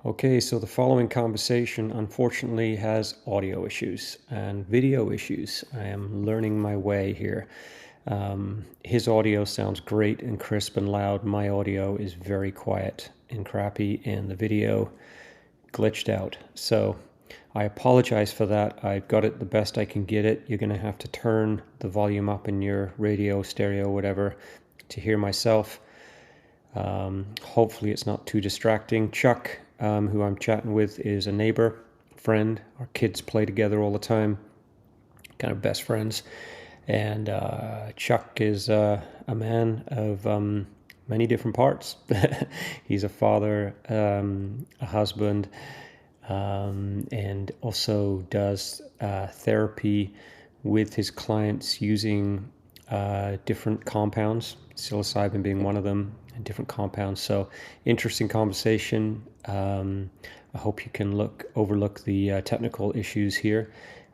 Okay, so the following conversation unfortunately has audio issues and video issues. I am learning my way here. His audio sounds great and crisp and loud. My audio is very quiet and crappy, and the video glitched out. So I apologize for that. I've got it the best I can get it. You're going to have to turn the volume up in your radio, stereo, whatever, to hear myself. Hopefully, it's not too distracting. Chuck, who I'm chatting with, is a neighbor, friend. Our kids play together all the time, kind of best friends. And Chuck is a man of many different parts. He's a father, a husband, and also does therapy with his clients using different compounds, psilocybin being one of them, and different compounds. So interesting conversation. I hope you can overlook the technical issues here,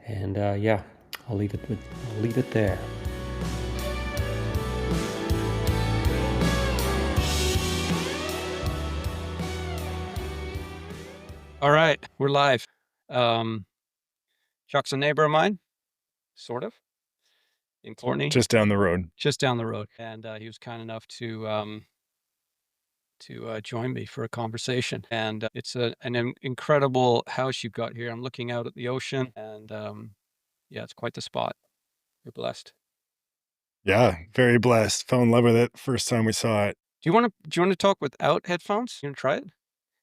and yeah, I'll leave it there. All right, we're live. Um, Chuck's a neighbor of mine, sort of, in Courtney, Just down the road. just down the road, and he was kind enough to join me for a conversation. And it's an incredible house you've got here. I'm looking out at the ocean, and yeah, it's quite the spot. You're blessed. Yeah, very blessed. Fell in love with it first time we saw it. Do you want to talk without headphones? You want to try it?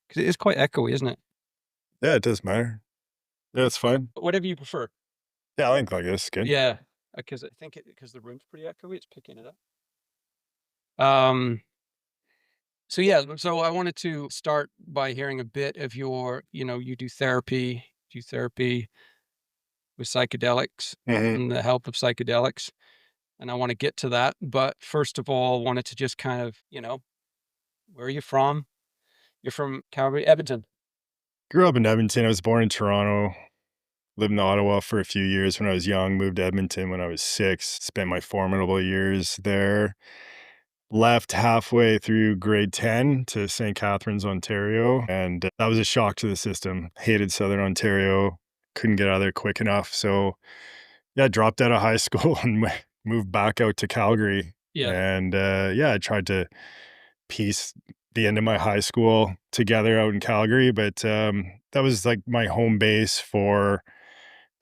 Because it is quite echoey, isn't it? Yeah, it does matter. Yeah, it's fine. Whatever you prefer. Yeah, I think like this. Good. Yeah, because I think because the room's pretty echoey, it's picking it up. Um, So yeah, so I wanted to start by hearing a bit of you do therapy with psychedelics Hmm. and the help of psychedelics. And I want to get to that. But first of all, wanted to just kind of, where are you from? You're from Calgary, Edmonton. Grew up in Edmonton. I was born in Toronto. Lived in Ottawa for a few years when I was young. Moved to Edmonton when I was 6. Spent my formidable years there. Left halfway through grade 10 to St. Catharines, Ontario. And that was a shock to the system. Hated Southern Ontario. Couldn't get out of there quick enough. So yeah, dropped out of high school and moved back out to Calgary. Yeah. And yeah, I tried to piece the end of my high school together out in Calgary, but that was like my home base for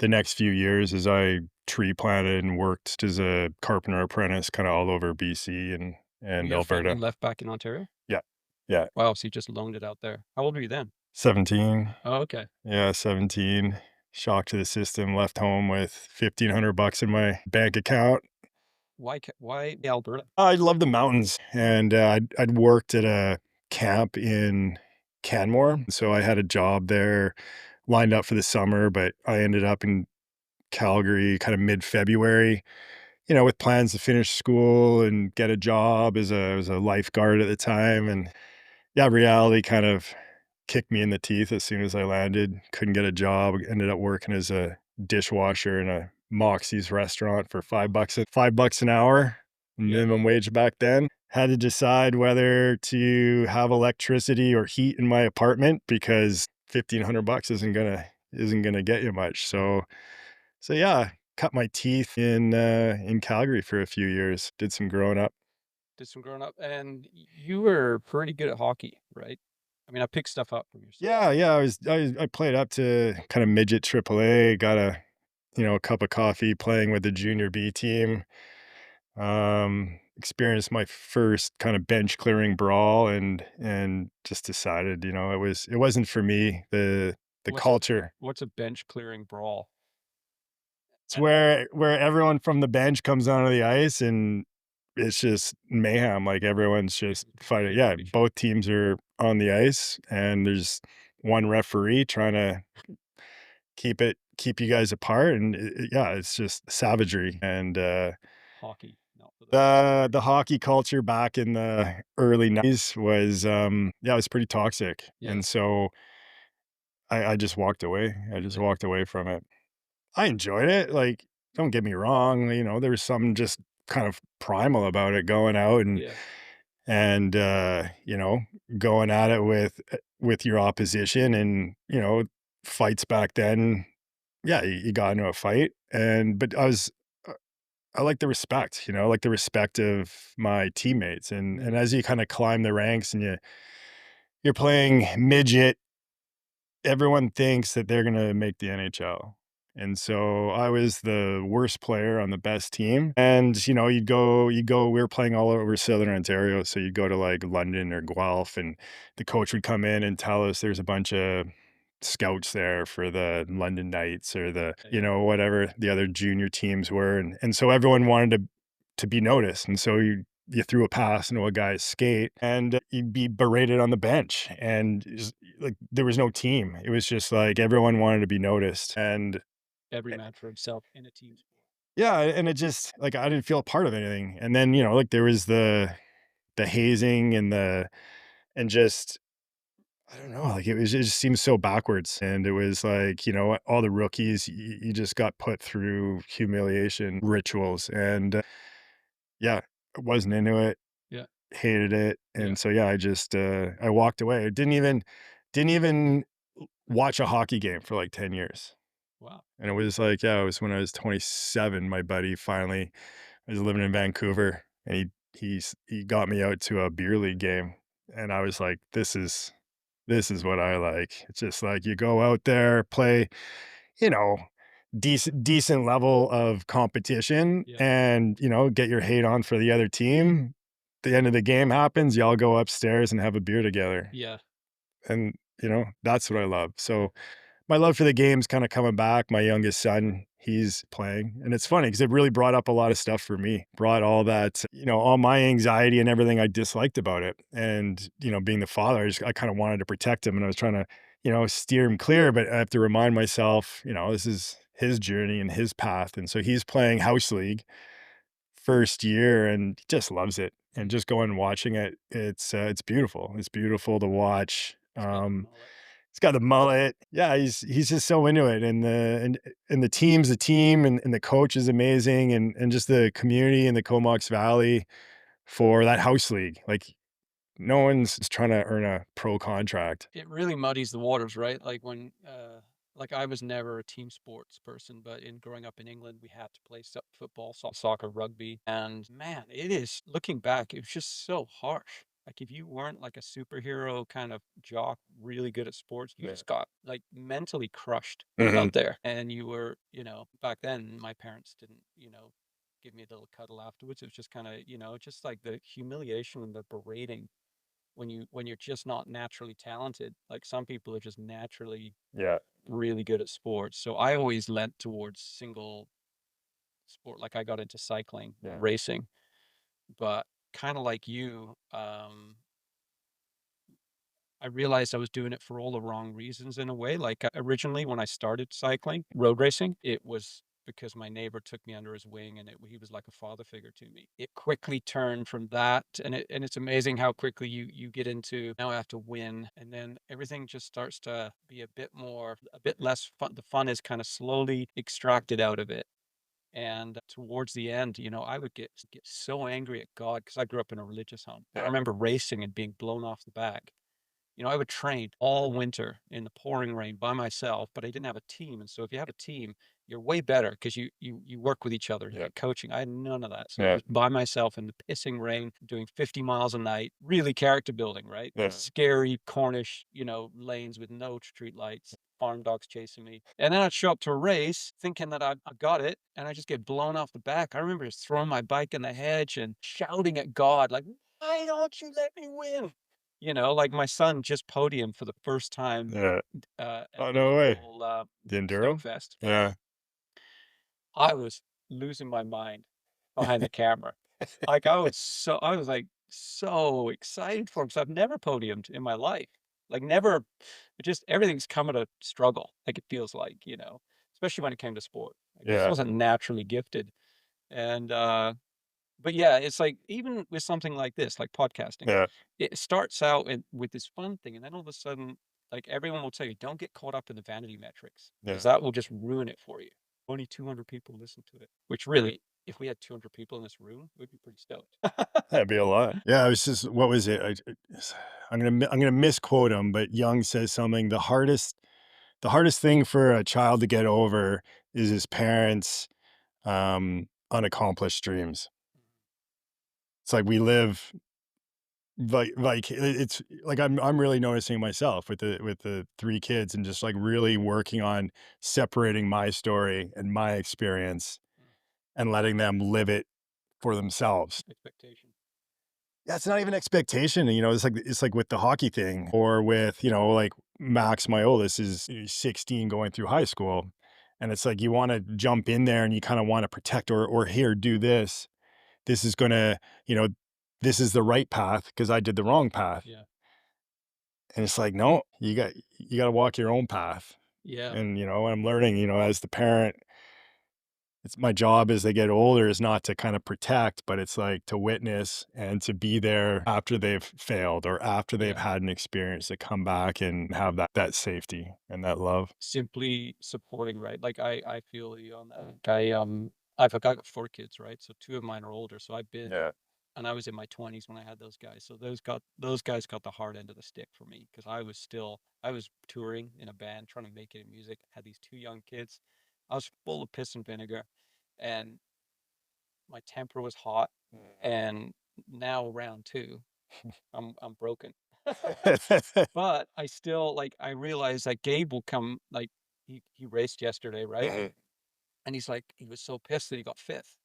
the next few years as I tree planted and worked as a carpenter apprentice kind of all over BC and Your family Alberta. left back in Ontario? Yeah. Yeah. Wow, so you just loaned it out there. How old were you then? 17. Oh, okay. Yeah, 17. Shock to the system, left home with $1,500 in my bank account. Why Alberta? I love the mountains, and, I'd worked at a camp in Canmore, so I had a job there lined up for the summer, but I ended up in Calgary kinda mid-February, with plans to finish school and get a job as a lifeguard at the time, and, yeah, reality kind of kicked me in the teeth as soon as I landed. Couldn't get a job, ended up working as a dishwasher in a Moxie's restaurant for $5 an hour, Yeah. minimum wage back then. Had to decide whether to have electricity or heat in my apartment because $1,500 isn't gonna get you much. So yeah, cut my teeth in Calgary for a few years. Did some growing up. Did some growing up, and you were pretty good at hockey, right? I mean, I picked stuff up from your Yeah, yeah, I played up to kind of midget AAA, got a cup of coffee playing with the junior B team. Experienced my first kind of bench clearing brawl and just decided, it wasn't for me. The What's a culture. what's a bench clearing brawl? It's Uh, where everyone from the bench comes onto the ice and it's just mayhem. Like everyone's just fighting. Competing Yeah, with each other. both teams are on the ice and there's one referee trying to keep you guys apart, and yeah, it's just savagery. And Hockey, not for the the hockey culture back in the early 90s was yeah, it was pretty toxic, yeah, and so I just walked away. I just yeah, walked away from it. I enjoyed it. Like, don't get me wrong, there was something just kind of primal about it, going out and yeah, and going at it with with your opposition and, fights back then, yeah, you got into a fight but uh, I like the respect, like the respect of my teammates and Mm. as you kind of climb the ranks and you're playing midget, everyone thinks that they're gonna make the NHL. And so I was the worst player on the best team. And, you go, we were playing all over Southern Ontario. So you'd go to like London or Guelph, and the coach would come in and tell us there's a bunch of scouts there for the London Knights or whatever the other junior teams were. And so everyone wanted to be noticed. And so you threw a pass into a guy's skate and you'd be berated on the bench and like there was no team. It was just like everyone wanted to be noticed. And Every man for himself in a team sport. yeah, and it just like I didn't feel a part of anything. And then, like there was the hazing and just I don't know, like it just seems so backwards. And it was like, all the rookies, you just got put through humiliation rituals. And yeah, I wasn't into it. Yeah. Hated it, Yeah. and so, yeah, I walked away. I didn't even watch a hockey game for, like, 10 years, Wow. and it was like, yeah, it was when I was 27, my buddy finally I was living in Vancouver, and he got me out to a beer league game, and I was like, "This is what I like." It's just like you go out there, play, you know, decent level of competition Yeah. and, get your hate on for the other team. The end of the game happens, y'all go upstairs and have a beer together. Yeah. And, that's what I love. So my love for the game's kind of coming back. My youngest son, he's playing. And it's funny because it really brought up a lot of stuff for me. Brought all that, all my anxiety and everything I disliked about it. And, being the father, I kind of wanted to protect him and I was trying to, steer him clear. But I have to remind myself, this is his journey and his path. And so he's playing house league first year and he just loves it. And just going and watching it, it's beautiful. It's beautiful to watch. He's got the mullet. He's got the mullet. Yeah, he's just so into it, and the team's a team, and the coach is amazing, and just the community in the Comox Valley for that house league. Like no one's trying to earn a pro contract. It really muddies the waters, right? Like when, like I was never a team sports person, but in growing up in England, we had to play football, soccer, rugby. And man, it is looking back, it was just so harsh. Like if you weren't like a superhero kind of jock, really good at sports, you just got like mentally crushed Mhm. out there. And you were, back then my parents didn't, give me a little cuddle afterwards. It was just kind of, just like the humiliation and the berating when you're just not naturally talented. Like some people are just naturally Yeah, really good at sports. So I always lent towards single sport. Like I got into cycling, yeah, racing, but kind of like you, I realized I was doing it for all the wrong reasons in a way. Like originally when I started cycling, road racing, it was because my neighbor took me under his wing and he was like a father figure to me. It quickly turned from that and it's amazing how quickly you get into now I have to win and then everything just starts to be a bit less fun. The fun is kind of slowly extracted out of it. And towards the end, I would get so angry at God because I grew up in a religious home. I remember racing and being blown off the back. I would train all winter in the pouring rain by myself, but I didn't have a team. And so if you have a team, you're way better because you work with each other. You get coaching. I had none of that. So it was by myself in the pissing rain, doing 50 miles a night, really character building, right? Scary Cornish, lanes with no street lights, farm dogs chasing me. And then I'd show up to a race thinking that I got it, and I just get blown off the back. I remember just throwing my bike in the hedge and shouting at God, like, why don't you let me win? Like my son just podiumed for the first time, yeah. at Oh, the no way. local, The enduro? Stokefest. Yeah. I was losing my mind behind the camera. Like I was like so excited for him. So I've never podiumed in my life. Like never, it just everything's come at a struggle. Like it feels like, especially when it came to sport. I just Yeah, wasn't naturally gifted. And but yeah, it's like even with something like this, like podcasting, yeah, it starts out with this fun thing, and then all of a sudden, like everyone will tell you, don't get caught up in the vanity metrics yeah. because that will just ruin it for you. Only 200 people listen to it, which really if we had 200 people in this room, we'd be pretty stoked. That'd be a lot. Yeah, I was just what was it? I'm gonna misquote him, but Young says something. The hardest thing for a child to get over is his parents' unaccomplished dreams. It's like we live it's like I'm really noticing myself with the three kids and just like really working on separating my story and my experience and letting them live it for themselves. Expectation. Yeah, it's not even expectation, it's like with the hockey thing or with, like Max, my oldest, is 16 going through high school. And it's like you want to jump in there and you kind of want to protect or here, do this. This is gonna, you know, this is the right path because I did the wrong path. Yeah. And it's like, no, you gotta walk your own path. Yeah. And I'm learning, as the parent, it's my job as they get older is not to kind of protect, but it's like to witness and to be there after they've failed or after they've Yeah. had an experience to come back and have that safety and that love. Simply supporting, right? Like I feel you on that. I've got 4 kids, right? So 2 of mine are older. So I've been Yeah. and I was in my 20s when I had those guys. So those guys got the hard end of the stick for me because I was touring in a band trying to make it in music. Had these 2 young kids. I was full of piss and vinegar, and my temper was hot. And now round 2, I'm broken. But I still like I realized that Gabe will come like he raced yesterday, right? Mhm. And he's like he was so pissed that he got 5th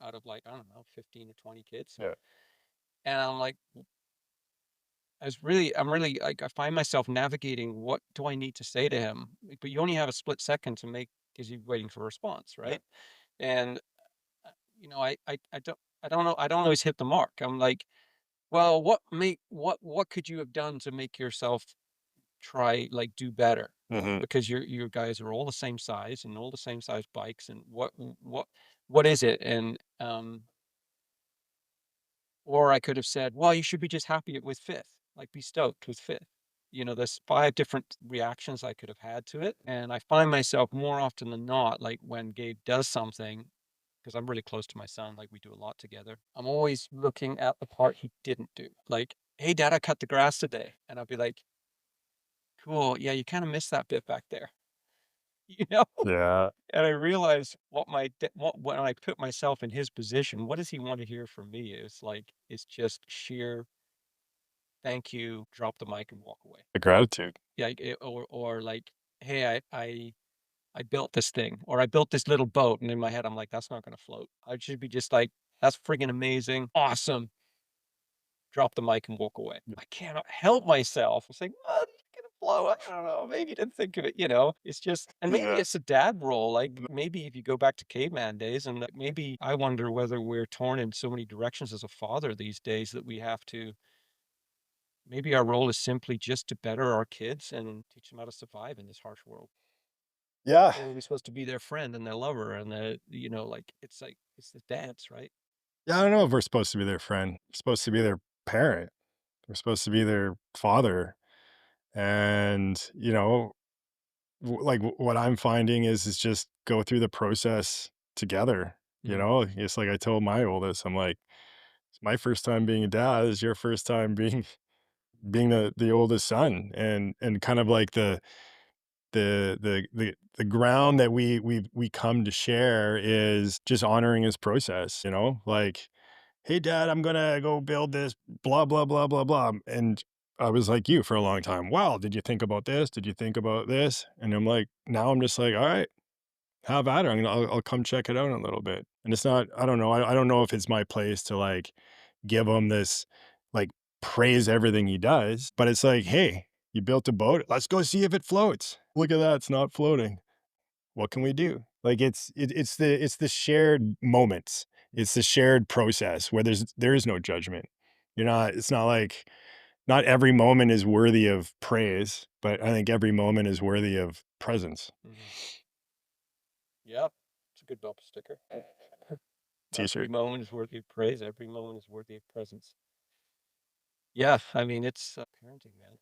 out of like I don't know 15 or 20 kids. Yeah. And I'm like I'm really like I find myself navigating what do I need to say to him? But you only have a split second to make because you're waiting for a response, Yeah. right? And I don't always hit the mark. I'm like, well, what could you have done to make yourself try like do better? Mhm. Because you guys are all the same size and all the same size bikes and what is it? And or I could have said, well, you should be just happy with 5th, like be stoked with 5th. There's 5 different reactions I could have had to it. And I find myself more often than not, like when Gabe does something, because I'm really close to my son, like we do a lot together. I'm always looking at the part he didn't do. Like, hey, dad, I cut the grass today. And I'll be like, cool. Yeah, you kind of missed that bit back there, you know? Yeah. And I realized when I put myself in his position, what does he want to hear from me? It's just sheer thank you, drop the mic and walk away. The gratitude. Yeah, or like, hey, I built this thing, or I built this little boat, and in my head, I'm like, that's not going to float. I should be just like, that's friggin' amazing, awesome. Drop the mic and walk away. I cannot help myself. It's like, well, it's gonna flow. I don't know. Maybe you didn't think of it. It's just, and maybe Yeah. it's a dad role. Like maybe if you go back to caveman days, and like, maybe I wonder whether we're torn in so many directions as a father these days that we have to. Maybe our role is simply just to better our kids and teach them how to survive in this harsh world. Yeah. Or are we supposed to be their friend and their lover and like it's the dance, right? Yeah, I don't know if we're supposed to be their friend. We're supposed to be their parent. We're supposed to be their father. And, what I'm finding is just go through the process together. Mm, It's like I told my oldest, I'm like, it's my first time being a dad. It's your first time being the oldest son. And kind of like the ground that we come to share is just honoring his process, like, hey dad, I'm gonna go build this, blah, blah, blah, blah, blah. And I was like you for a long time. Wow, did you think about this? Did you think about this? And I'm like, now I'm just like, all right, have at it. I'll come check it out in a little bit. And it's not, I don't know. I don't know if it's my place to like give him this, like, praise everything he does, but it's like, hey, you built a boat. Let's go see if it floats. Look at that. It's not floating. What can we do? Like it's the shared moments. It's the shared process where there is no judgment. It's not like not every moment is worthy of praise, but I think every moment is worthy of presence. mhm. Yep. It's a good bumper sticker. Every T-shirt. moment is worthy of praise. Every moment is worthy of presence. Yeah, I mean, it's parenting, man.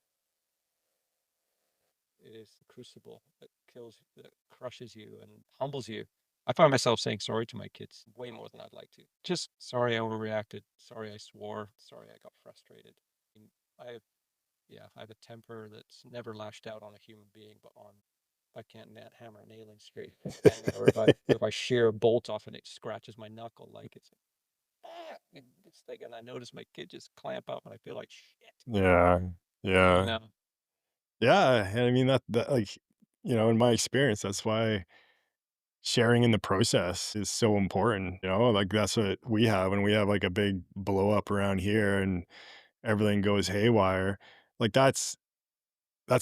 It is the crucible that kills, that crushes you and humbles you. I find myself saying sorry to my kids way more than I'd like to. Just sorry I overreacted. Sorry I swore. Sorry I got frustrated. And I have, yeah, I have a temper that's never lashed out on a human being, but on if I can't hammer a nail in straight, and or if I shear a bolt off and it scratches my knuckle, like it's it's like, and I notice my kid just clamp up, and I feel like shit, Yeah. you Yeah. know. Yeah, and I mean, like, in my experience, that's why sharing in the process is so important, like, that's what we have when we have, like, a big blow up around here and everything goes haywire, like, that's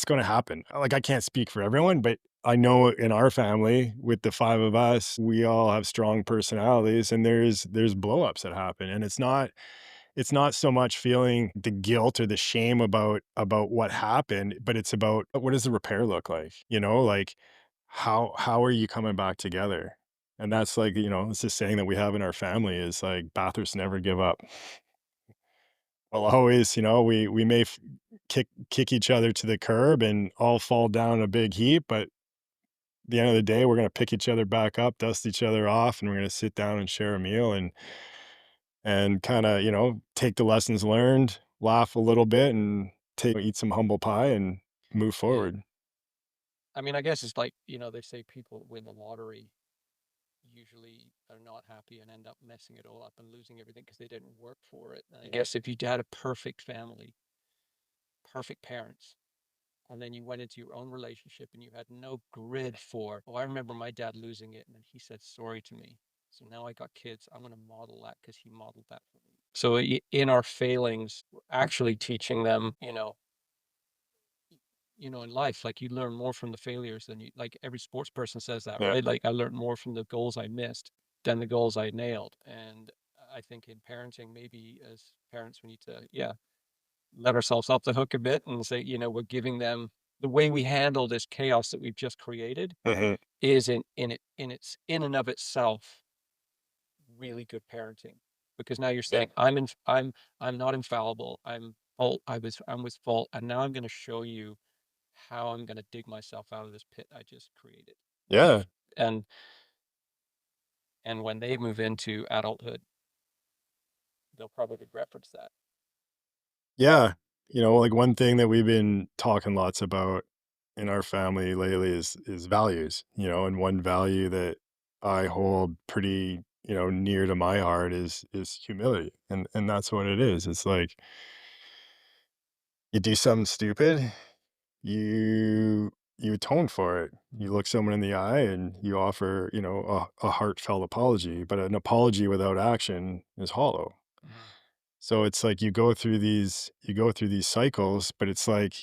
gonna happen. Like, I can't speak for everyone, but I know in our family, with the 5 of us, we all have strong personalities, and there's blow ups that happen, and it's not so much feeling the guilt or the shame about what happened, but it's about what does the repair look like? Like how are you coming back together? And that's like, it's this saying that we have in our family is like Bathurst never give up. We'll always, we may kick each other to the curb and all fall down a big heap, but at the end of the day, we're gonna pick each other back up, dust each other off, and we're gonna sit down and share a meal and kinda, take the lessons learned, laugh a little bit, and eat some humble pie and move Yeah. forward. I mean, I guess it's like, they say people win the lottery usually are not happy and end up messing it all up and losing everything because they didn't work for it. And I guess if you had a perfect family, perfect parents, and then you went into your own relationship and you had no grid for, oh, I remember my dad losing it and then he said sorry to me. So now I got kids. I'm going to model that because he modeled that for me. So in our failings, we're actually teaching them, in life, like you learn more from the failures than you, like every sports person says that, Yeah. right? Like I learned more from the goals I missed than the goals I nailed. And I think in parenting, maybe as parents, we need to, yeah, let ourselves off the hook a bit and say, we're giving them the way we handle this chaos that we've just created Mhm. is in and of itself really good parenting. Because now you're saying, I'm not infallible. I'm with fault. And now I'm going to show you how I'm gonna dig myself out of this pit I just created. Yeah. And and when they move into adulthood, they'll probably reference that. Yeah. Like, one thing that we've been talking lots about in our family lately is values, and one value that I hold pretty, near to my heart is humility. And that's what it is. It's like you do something stupid, you atone for it. You look someone in the eye and you offer, a heartfelt apology, but an apology without action is hollow. Mhm. So it's like you go through these cycles, but it's like,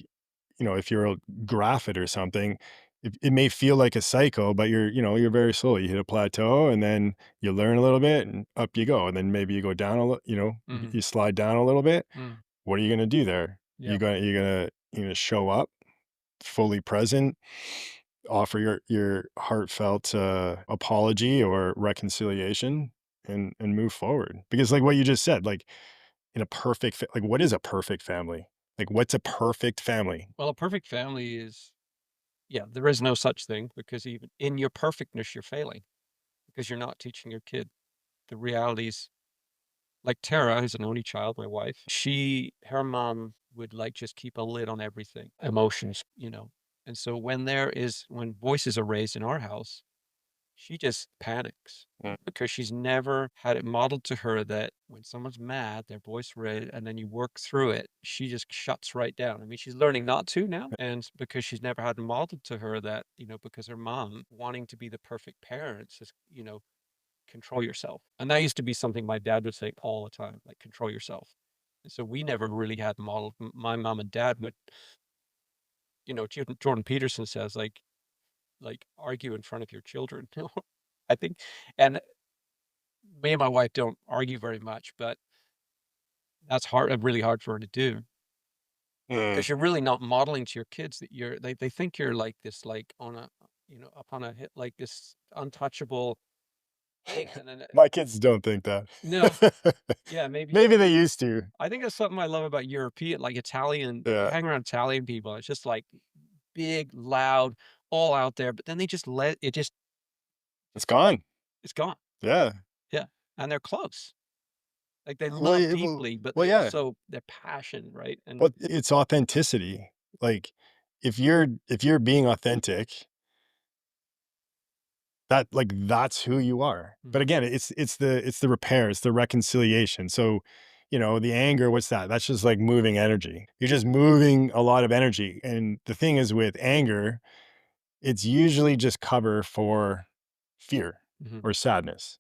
if you're a graph or something, it may feel like a cycle, but you're very slow. You hit a plateau and then you learn a little bit and up you go. And then maybe you go down a little, Mhm. you slide down a little bit. Mm. What are you gonna do there? Yeah. You're gonna show up fully present, offer your heartfelt apology or reconciliation and move forward. Because like what you just said, like in a like what is a perfect family? Like what's a perfect family? Well, a perfect family is, yeah, there is no such thing because even in your perfectness, you're failing because you're not teaching your kid the realities. Like Tara, who's an only child, my wife, her mom would like just keep a lid on everything, emotions. And so when voices are raised in our house, she just panics Mm. because she's never had it modeled to her that when someone's mad, their voice raised, and then you work through it, she just shuts right down. I mean, she's learning not to now. And because she's never had it modeled to her that, because her mom wanting to be the perfect parent says, control yourself. And that used to be something my dad would say all the time, like control yourself. And so we never really had modeled. My mom and dad would, Jordan Peterson says, like argue in front of your children. I think, and me and my wife don't argue very much, but that's really hard for her to do Mm. because you're really not modeling to your kids that they think you're like this, like on a, upon a hit, like this untouchable thing. And then, My kids don't think that. no, yeah, maybe Maybe so. they used to. I think that's something I love about European, like Italian, you Yeah. hang around Italian people, it's just like big, loud, all out there, but then they just let it It's gone. It's gone. Yeah. Yeah, and they're close. Like, they Well, love yeah, well deeply, but well, they yeah. also their passion, right? And Well, it's authenticity. Like, if you're being authentic, that's who you are. But mhm, again, it's the repair, it's the reconciliation. So, the anger, what's that? That's just like moving energy. You're just moving a lot of energy. And the thing is with anger, it's usually just cover for fear mhm, or sadness.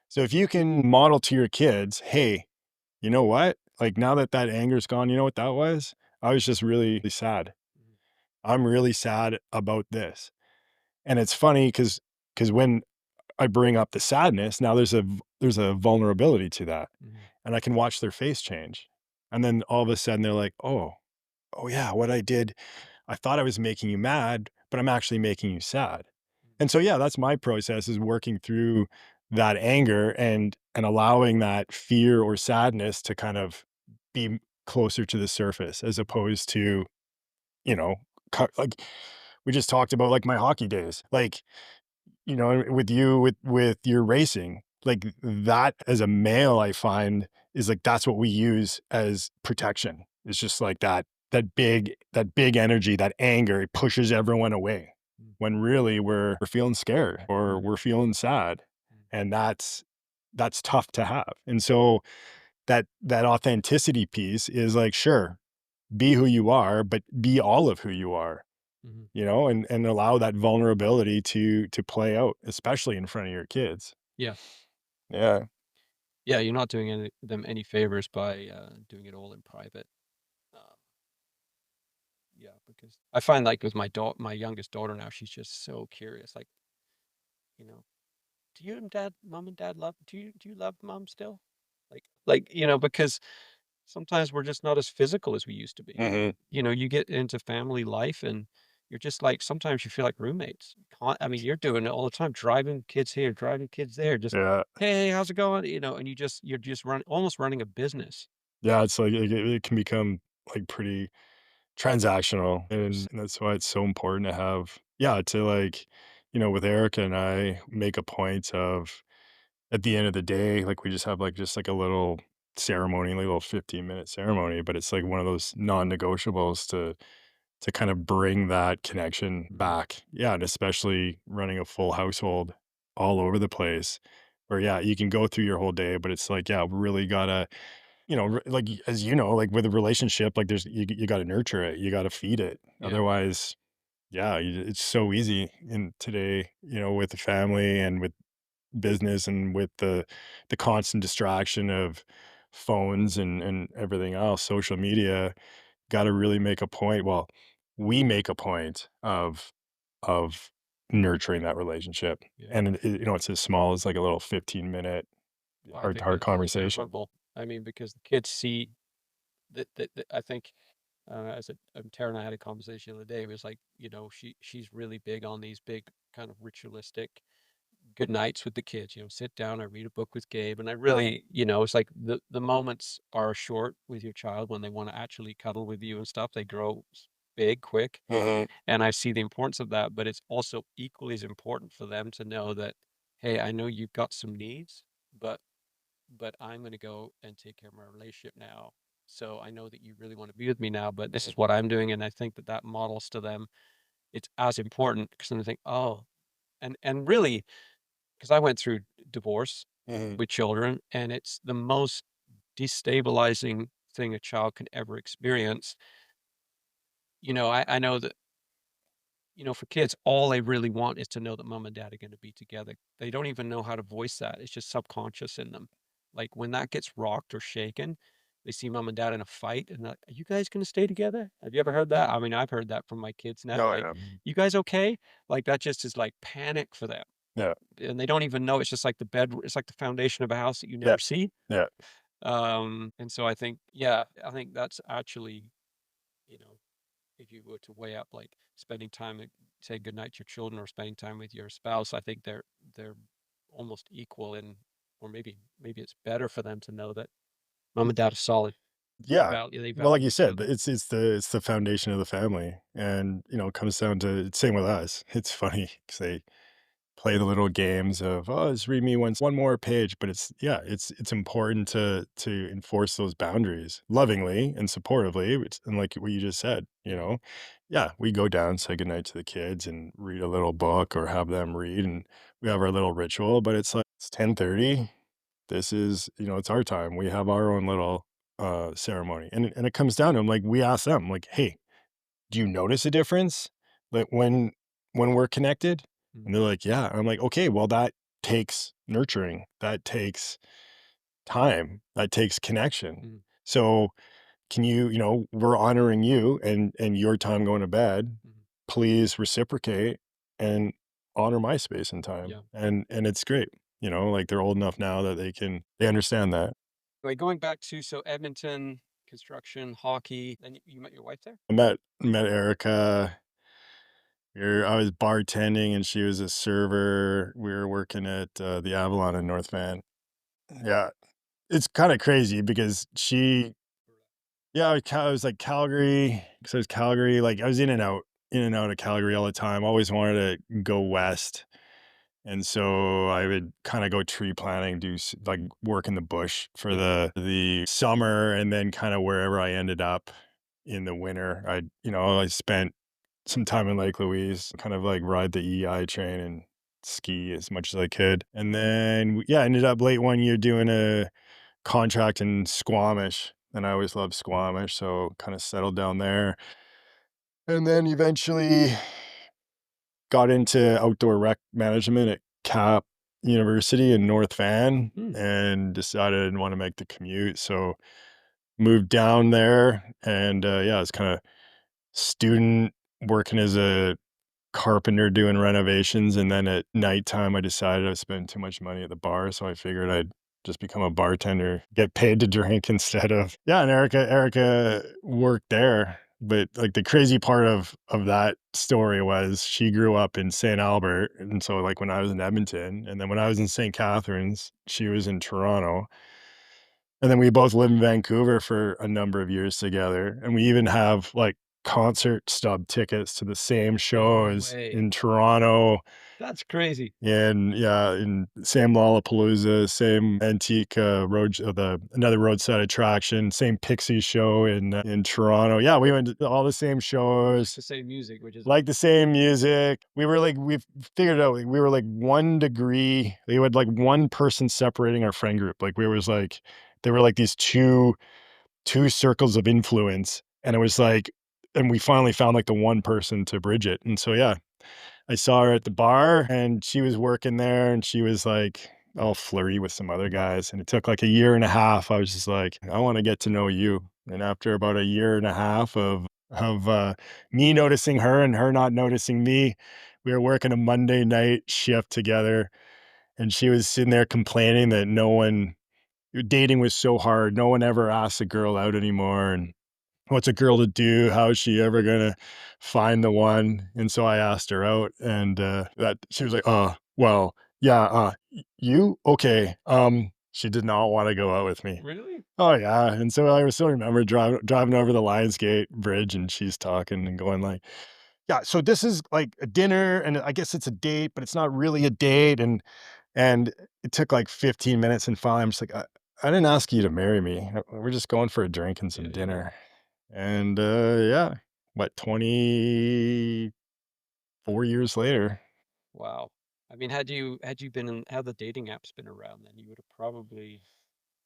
So if you can model to your kids, hey, you know what? Like now that that anger's gone, you know what that was? I was just really sad. mhm, I'm really sad about this. And it's funny because when I bring up the sadness, now there's a vulnerability to that. mhm, And I can watch their face change. And then all of a sudden they're like, oh yeah, what I did, I thought I was making you mad, but I'm actually making you sad. And so yeah, that's my process is working through that anger and allowing that fear or sadness to kind of be closer to the surface as opposed to, you know, like we just talked about like my hockey days. Like with you with your racing, like that as a male, I find is like that's what we use as protection. It's just like that big energy, that anger, it pushes everyone away mhm, when really we're feeling scared or mhm, we're feeling sad. mhm, And that's tough to have. And so that authenticity piece is like, sure, be who you are, but be all of who you are, mhm. and allow that vulnerability to play out, especially in front of your kids. Yeah. Yeah. Yeah, you're not doing them any favors by, doing it all in private. Um, yeah, because I find, like, with my youngest daughter now, she's just so curious, like, you know, "Do you and dad mom and dad love do you love mom still?" Because sometimes we're just not as physical as we used to be. Mhm. You get into family life and you're just like sometimes you feel like roommates. I mean, you're doing it all the time, driving kids here, driving kids there, just, Yeah. "Hey, how's it going?" And you're just almost running a business. Yeah, it's like it can become, like, pretty transactional, and that's why it's so important to have to, like, with Erica and I make a point of, at the end of the day, like, we just have, like, just, like, a little ceremony, like a little 15-minute ceremony, but it's, like, one of those non-negotiables to kind of bring that connection Mhm. back. Yeah, and especially running a full household all over the place where, yeah, you can go through your whole day, but it's like, yeah, really gotta, like, as like with a relationship, like you gotta nurture it, you gotta feed it. Yeah. Otherwise, yeah, it's so easy in today, with the family and with business and with the constant distraction of phones and everything else, social media. Gotta really make a point, well, we make a point of nurturing that relationship, Yeah. and it's as small as, like, a little 15-minute Well, I think heart-to-heart it's conversation. admirable. I mean, because the kids see that I think, Tara and I had a conversation the other day. It was like, she's really big on these big kind of ritualistic good nights with the kids. Sit down, I read a book with Gabe, and I really, it's like the moments are short with your child when they want to actually cuddle with you and stuff. They grow big quick, Mhm. and I see the importance of that. But it's also equally as important for them to know that, hey, I know you've got some needs, but I'm going to go and take care of my relationship now. So I know that you really want to be with me now, but this is what I'm doing, and I think that models to them it's as important because then they think, oh, and really, because I went through divorce Mhm. with children, and it's the most destabilizing thing a child can ever experience. I know that, for kids, all they really want is to know that mom and dad are going to be together. They don't even know how to voice that. It's just subconscious in them. Like when that gets rocked or shaken, they see mom and dad in a fight and they're like, are you guys going to stay together? Have you ever heard that? I mean, I've heard that from my kids now. Oh, Like, yeah. you guys okay? Like that just is like panic for them. Yeah. And they don't even know it's just like it's like the foundation of a house that you Yeah. never see. Yeah. And so I think, yeah, I think that's actually, you know, if you were to weigh up like spending time say goodnight to your children or spending time with your spouse, I think they're almost equal in, or maybe it's better for them to know that mom and dad are solid. Yeah. They Well, like value you each said, other. it's the foundation of the family, and, it comes down to same with us. It's funny because play the little games of, oh, just read me one more page. But it's, yeah, it's important to enforce those boundaries lovingly and supportively, and like what you just said, Mhm. yeah, we go down, say goodnight to the kids and read a little book or have them read, and we have our little ritual. But it's like, it's 10:30. This is, it's our time. We have our own little ceremony. And it comes down to 'em, like, we ask them, like, hey, do you notice a difference? Like, when we're connected? Mhm. And they're like, yeah. And I'm like, okay, well, that takes nurturing. That takes time. That takes connection. Mhm. So can we're honoring you and your time going to bed. Mhm. Please reciprocate and honor my space and time. Yeah. And it's great. Like, they're old enough now that they understand that. Anyway, going back to so Edmonton, construction, hockey, then you met your wife there? I met Erica. I was bartending and she was a server. We were working at the Avalon in North Van. Yeah, it's kind of crazy because yeah, I was like Calgary. So it's Calgary. Like, I was in and out of Calgary all the time. Always wanted to go west, and so I would kind of go tree planting, like work in the bush for Yeah. the summer, and then kind of wherever I ended up in the winter. I spent some time in Lake Louise, kind of like ride the EI train and ski as much as I could. And then, yeah, I ended up late one year doing a contract in Squamish. And I always loved Squamish, so kind of settled down there. And then eventually got into outdoor rec management at Cap University in North Van Mm. and decided I didn't want to make the commute. So moved down there and yeah, it's kind of student working as a carpenter doing renovations, and then at nighttime, I decided I was spending too much money at the bar, so I figured I'd just become a bartender, get paid to drink instead of yeah, and Erica worked there, but, like, the crazy part of that story was she grew up in St. Albert, and so, like, when I was in Edmonton, and then when I was in St. Catharines, she was in Toronto, and then we both lived in Vancouver for a number of years together, and we even have, like, concert stub tickets to the same No shows way. in Toronto That's crazy. and, yeah, in same Lollapalooza, same Antique, another roadside attraction, same Pixies show in Toronto. Yeah, we went to all the same Like shows, the same music, which is like the same music. We've figured it out, like, we were like 1 degree, we had like one person separating our friend group. Like, there were like these two circles of influence, and it was like, and we finally found like the one person to bridge it. And so, yeah, I saw her at the bar and she was working there and she was like all flirty with some other guys. And it took like a year and a half. I was just like, I want to get to know you. And after about a year and a half of me noticing her and her not noticing me, we were working a Monday night shift together. And she was sitting there complaining that dating was so hard. No one ever asks a girl out anymore. And what's a girl to do? How is she ever gonna find the one? And so I asked her out, and that she was like, "Oh, well, yeah, you okay?" She did not want to go out with me. really? Oh yeah, and so I still remember driving over the Lionsgate Bridge, and she's talking and going like, "Yeah, so this is like a dinner, and I guess it's a date, but it's not really a date." And it took like 15 minutes, and finally, I'm just like, I didn't ask you to marry me. We're just going for a drink and Yeah, some yeah. dinner. And, yeah, what, 24 years later. Wow. I mean, had you been in had the dating apps been around, then you would have probably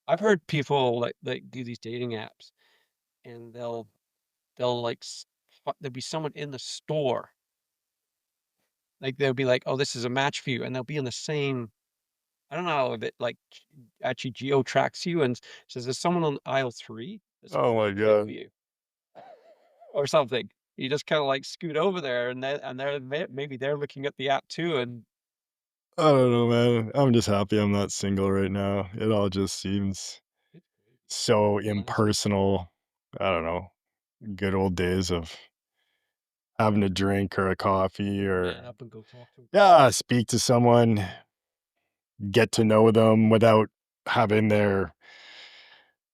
I've heard people like do these dating apps and they'll like there'll be someone in the store. Like they'll be like, "Oh, this is a match for you." And they'll be in the same I don't know if it like actually geo tracks you and says there's someone on aisle 3 that's a Oh my perfect fit for god. you or something. You just kind of like scoot over there and maybe they're looking at the app too and I don't know, man. I'm just happy I'm not single right now. It all just seems it's crazy. so Unless impersonal. I don't know. Good old days of having a drink or a coffee man or, up and go talk to 'em. yeah, speak to someone, get to know them without having their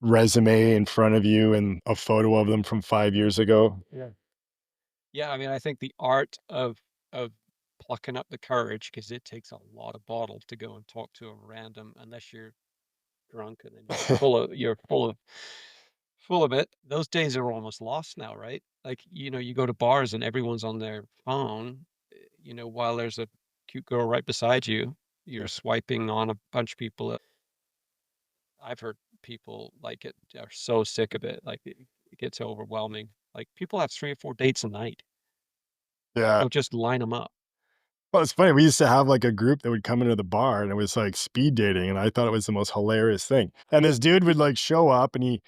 resume in front of you and a photo of them from 5 years ago. Yeah. Yeah, I mean, I think the art of plucking up the courage because it takes a lot of bottle to go and talk to a random unless you're drunk and then you're full of it. Those days are almost lost now, right? Like, you go to bars and everyone's on their phone, while there's a cute girl right beside you, you're Yeah. swiping on a bunch of people. I've heard people like it are so sick of it, like it gets overwhelming. Like people have 3 or 4 dates a night. Yeah. They'll just line them up. Well, it's funny. We used to have like a group that would come into the bar and it was like speed dating. And I thought it was the most hilarious thing. And this dude would like show up and he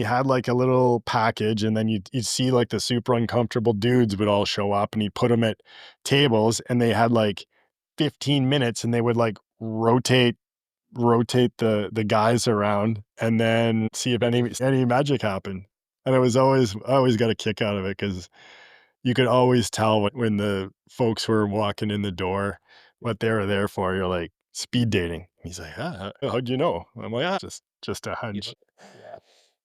had like a little package and then you'd see like the super uncomfortable dudes would all show up and he'd put them at tables and they had like 15 minutes and they would like rotate the guys around and then see if any magic happened. And it was always I always got a kick out of it because you could always tell when the folks were walking in the door what they were there for. You're like, "Speed dating." He's like, "Ah, how'd you know?" I'm like, "Ah, just a You hunch." know? Yeah.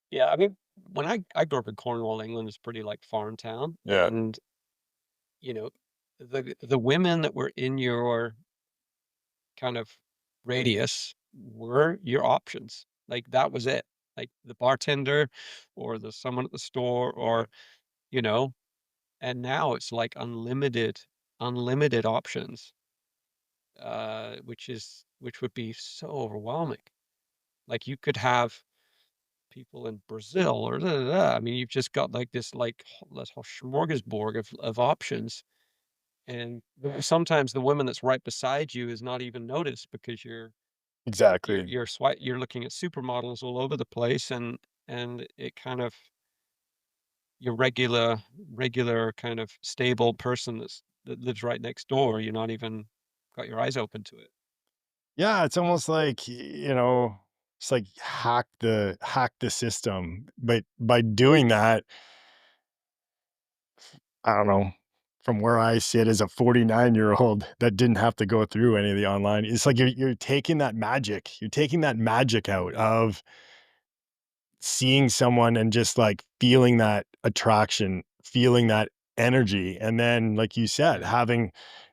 Yeah, I mean, when I grew up in Cornwall, England, is pretty like farm town, Yeah, and, you know, the women that were in your kind of radius were your options. Like, that was it. Like, the bartender or the someone at the store or, you know, and now it's like unlimited options, which would be so overwhelming. Like, you could have people in Brazil or da, da, da. I mean, you've just got like this whole smorgasbord of options, and sometimes the woman that's right beside you is not even noticed because exactly. you're looking at supermodels all over the place, and it kind of your regular kind of stable person that lives right next door. You're not even got your eyes open to it. Yeah, it's almost like, it's like hack the system. But by doing that, I don't know, from where I sit as a 49-year-old that didn't have to go through any of the online, it's like you're taking that magic. You're taking that magic out Yeah, of seeing someone and just like feeling that attraction, feeling that energy. And then, like you said, yeah,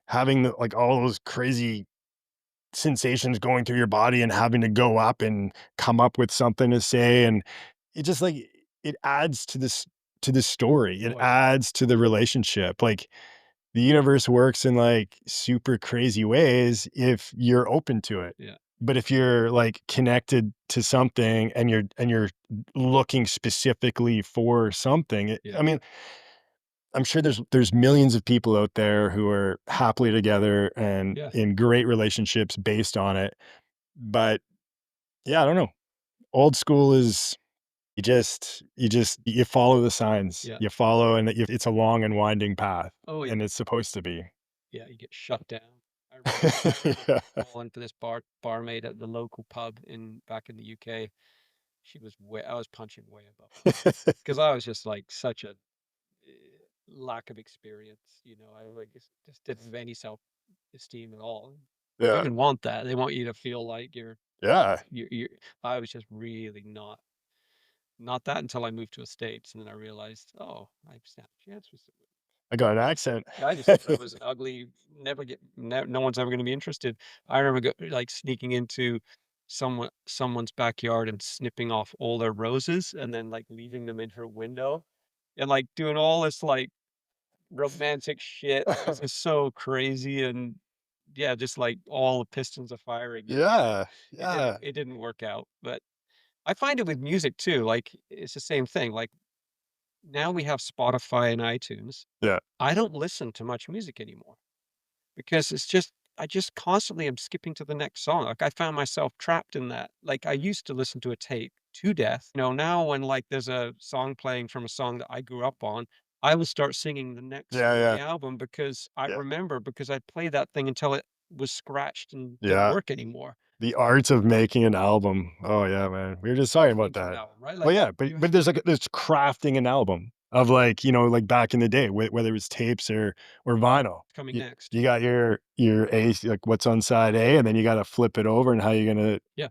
having like all those crazy sensations going through your body and having to go up and come up with something to say. And it just like it adds to the story. It oh yeah, adds to the relationship. Like the universe works in like super crazy ways if you're open to it. yeah, But if you're like connected to something and you're looking specifically for something, yeah, I mean, I'm sure there's millions of people out there who are happily together and yeah, in great relationships based on it. But yeah, I don't know. Old school is you follow the signs. yeah. You follow and it's a long and winding path Oh yeah. and it's supposed to be. Yeah, you get shut down. I remember Yeah. falling for this barmaid at the local pub in back in the UK. She was way I was punching way above because I was just like such a lack of experience. I like just didn't have any self-esteem at all. Yeah. Women want that. They want you to feel like Yeah. you're I was just really not that until I moved to the States, and then I realized, oh, I stand a chance with some. I got an accent. Yeah, I just thought I was ugly, no one's ever gonna be interested. I remember like, sneaking into someone's backyard and snipping off all their roses and then, like, leaving them in her window and, like, doing all this, like, romantic shit that was just so crazy and yeah, just, like, all the pistons are firing, Yeah. it didn't Yeah. it didn't work out, but I find it with music too, like, it's the same thing, like, now we have Spotify and iTunes. Yeah. I don't listen to much music anymore. Because I just constantly am skipping to the next song. Like, I found myself trapped in that. Like, I used to listen to a tape to death. Now when, like, there's a song playing from a song that I grew up on, I will start singing the next Yeah. song on Yeah. the album because I Yeah. remember because I'd play that thing until it was scratched and didn't Yeah. work anymore. The art of making an album. Oh yeah, man. We were just talking about Crafting to an that. album, right? Well, Like, yeah, you but there's like there's crafting an album of like, like back in the day, whether it was tapes or vinyl. coming You, next. you got your A, like what's on side A, and then you got to flip it over and Yeah.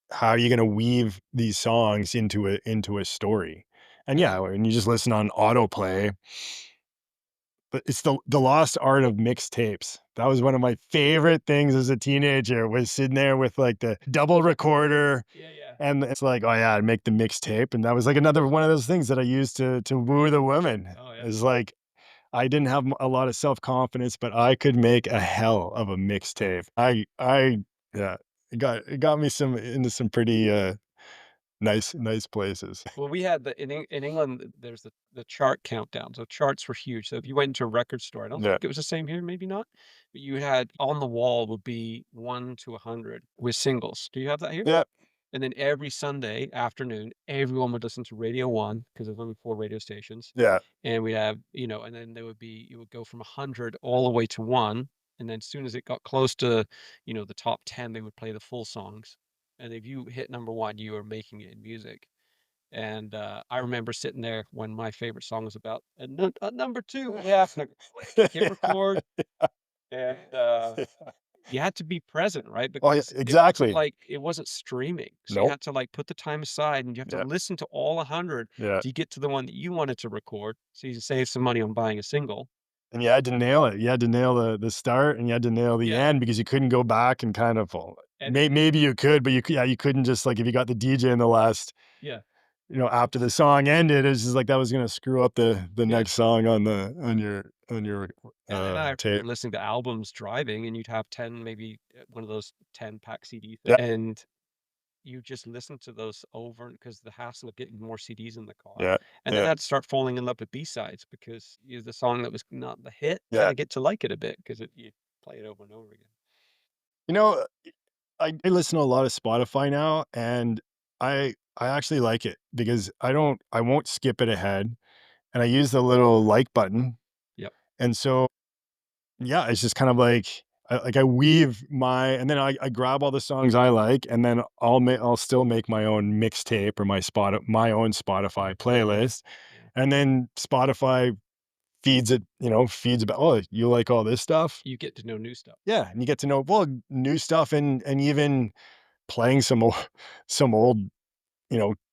how are you gonna weave these songs into a story. And Yeah. yeah, when you just listen on autoplay, but it's the lost art of mixtapes. That was one of my favorite things as a teenager, was sitting there with like the double recorder, Yeah, yeah. and it's like, oh yeah, I'd make the mixtape. And that was like another one of those things that I used to woo the women. Oh, yeah. Is like, I didn't have a lot of self-confidence, but I could make a hell of a mixtape. Yeah, it got me into some pretty, nice places. Well, we had in England, there's the chart countdown. So charts were huge. So if you went into a record store, I don't Yeah. think it was the same here, maybe not, but you had on the wall would be 1 to 100 with singles. Do you have that here? Yeah. And then every Sunday afternoon, everyone would listen to Radio 1 because there's only 4 radio stations. Yeah. And we'd have, and then there would be, it would go from 100 all the way to 1. And then as soon as it got close to, the top 10, they would play the full songs. And if you hit number 1, you were making it in music. And I remember sitting there when my favorite song was about at number 2, yeah, hit record, and you had to be present, right? Oh, yeah, Because it wasn't exactly. like it wasn't streaming, so you Nope. had to like put the time aside, and you have to Yeah. listen to all 100 Yeah. to get to the one that you wanted to record, so you save some money on buying a single. And you had to nail it. You had to nail the start, and you had to nail the Yeah, end, because you couldn't go back and kind of, well, and maybe you could, but yeah, you couldn't just, like, if you got the DJ in the last, yeah, after the song ended, it's just like that was gonna screw up the yeah. next song on your And I tape. remember listening to albums driving, and you'd have 10, maybe one of those 10-pack CD things, Yeah. and you just listen to those over because the hassle of getting more CDs in the car. Yeah. And then Yeah. I'd start falling in love with B-sides because the song that was not the hit, Yeah. kinda get to like it a bit because you play it over and over again. You know, I listen to a lot of Spotify now, and I actually like it because I won't skip it ahead, and I use the little like button, Yep. and so, yeah, it's just kind of like, I weave and then I grab all the songs I like, and then I'll still make my own mixtape or my own Spotify playlist, Yeah. and then Spotify feeds about, "Oh, you like all this stuff?" You get to know new stuff. Yeah, and you get to know, well, new stuff, and even playing some old,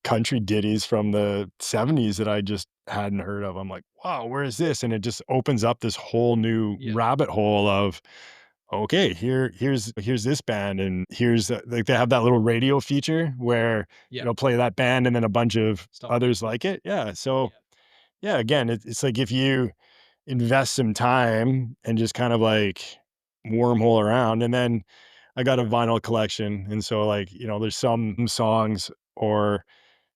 country ditties from the '70s that I just hadn't heard of. I'm like, "Wow, where is this?" And it just opens up this whole new Yeah. rabbit hole of, "Okay, here's this band, and here's," like, they have that little radio feature where Yeah. it'll play that band and then a bunch of Stuff like others that. like it. Yeah, so, Yeah. yeah, again, it's like if you invest some time and just kind of like wormhole around. And then I got a vinyl collection. And so, like, there's some songs or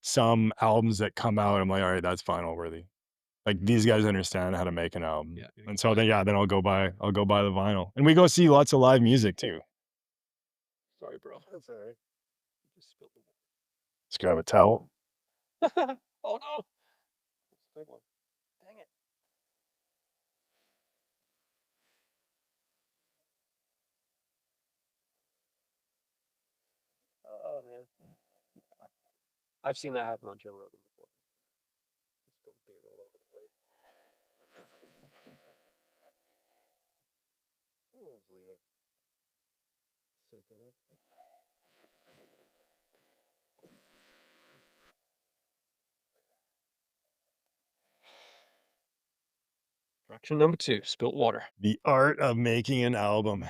some albums that come out. I'm like, all right, that's vinyl worthy. Like, these guys understand how to make an album. Yeah. You And can so buy then, it. yeah, then I'll go buy the vinyl. And we go see lots of live music too. Sorry, bro. That's all right. Just spilled the Let's grab a towel. water. Oh, no. That's a big one. Dang it. Oh, man. I've seen that happen on Joe Rogan before. Just spilled beer all over the place. Oh, weird. So good. Fraction number 2, spilt water. The art of making an album.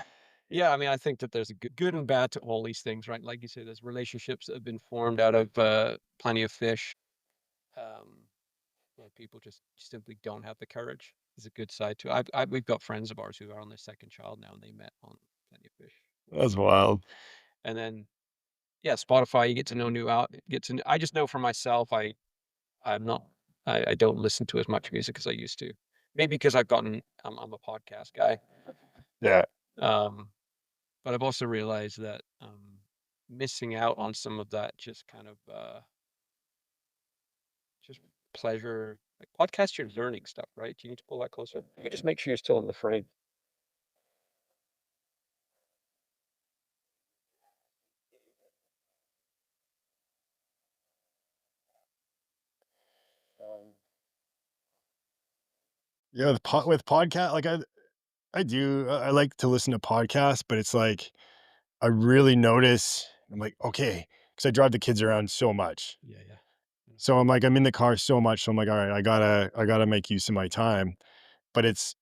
Yeah, I mean, I think that there's a good and bad to all these things, right? Like you say, there's relationships that have been formed out of plenty of fish. Um, where people just simply don't have the courage. There's a good side to it. We've got friends of ours who are on their second child now, and they met on Plenty of Fish. That's wild. And then, yeah, Spotify, you get to know new out. Get to. I just know for myself, I'm not. I don't listen to as much music as I used to. Maybe because I'm a podcast guy. Yeah. Um, but I've also realized that missing out on some of that just kind of just pleasure. Like podcast, you're learning stuff, right? Do you need to pull that closer? You just make sure you're still in the frame. Um, Yeah, with podcast, like, I like to listen to podcasts, but it's like I really notice, I'm like, okay, because I drive the kids around so much. yeah, yeah. So I'm like, I'm in the car so much. So I'm like, all right, I gotta make use of my time. But it's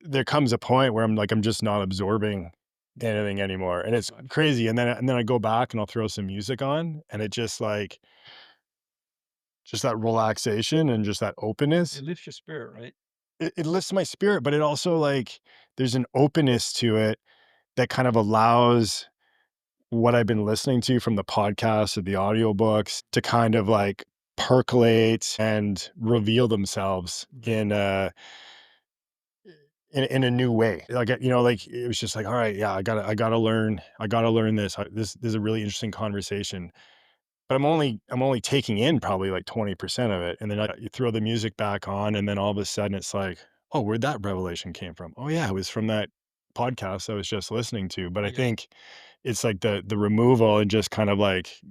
there comes a point where I'm just not absorbing anything anymore, and it's Right. crazy. And then I go back and I'll throw some music on, and it just like just that relaxation and just that It openness. lifts your spirit, right? It lifts my spirit, but it also like there's an openness to it that kind of allows what I've been listening to from the podcasts or the audiobooks to kind of like percolate and reveal themselves in a new way. Like, like it was just like, all right, yeah, I gotta learn this. This is a really interesting conversation, but I'm only taking in probably like 20% of it. And then you throw the music back on, and then all of a sudden it's like, oh, where'd that revelation came from? Oh yeah, it was from that podcast I was just listening to. But I Yeah. think it's like the removal and just kind of like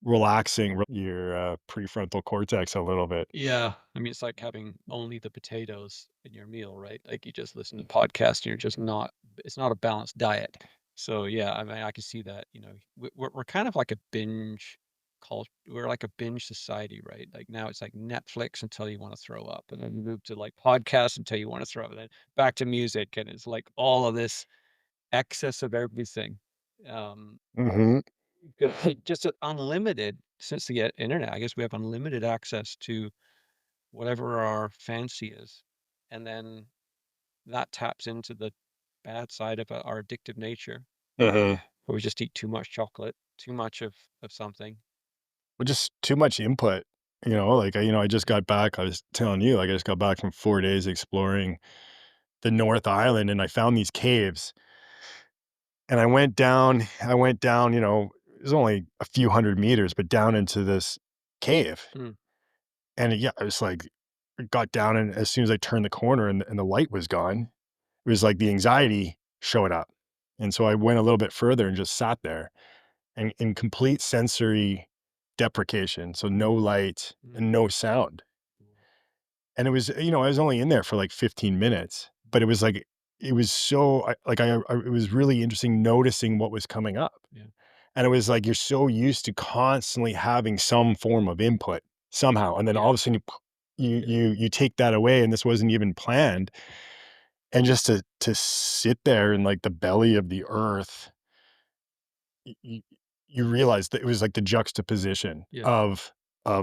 relaxing your prefrontal cortex a little bit. Yeah. I mean, it's like having only the potatoes in your meal, right? Like you just listen to podcasts and you're just not, it's not a balanced diet. So yeah, I mean, I can see that, we're kind of like a binge culture. We're like a binge society, right? Like now it's like Netflix until you want to throw up, and then you move to like podcasts until you want to throw up, and then back to music. And it's like all of this excess of everything. Um, Hmm. just unlimited since the internet. I guess we have unlimited access to whatever our fancy is. And then that taps into the bad side of our addictive nature, Uh-huh. where we just eat too much chocolate, too much of something. Well, just too much input. Like I just got back. I was telling you, like I just got back from 4 days exploring the North Island, and I found these caves. And I went down, it was only a few hundred meters, but down into this cave. Mm, And yeah, I was like, got down, and as soon as I turned the corner and the light was gone, it was like the anxiety showed up. And so I went a little bit further and just sat there and in complete sensory deprecation. So no light mm, and no sound. And it was, I was only in there for like 15 minutes, but it was like, it was so, it was really interesting noticing what was coming up. yeah, And it was like you're so used to constantly having some form of input somehow, and then yeah, all of a sudden yeah, you take that away, and this wasn't even planned, and just to sit there in like the belly of the earth, you you realize that it was like the juxtaposition yeah, of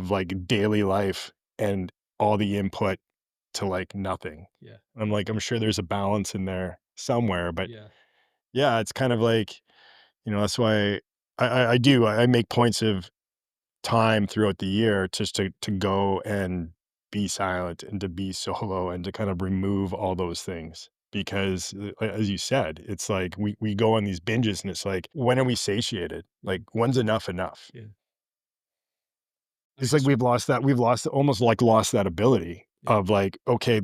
like daily life and all the input to like nothing. yeah, I'm like, I'm sure there's a balance in there somewhere, but yeah, yeah, it's kind of like, that's why I make points of time throughout the year just to go and be silent and to be solo and to kind of remove all those things. Because as you said, it's like we go on these binges, and it's like, when are we satiated? Like, when's enough enough? yeah. I mean, It's like we've lost that ability yeah, of like, okay,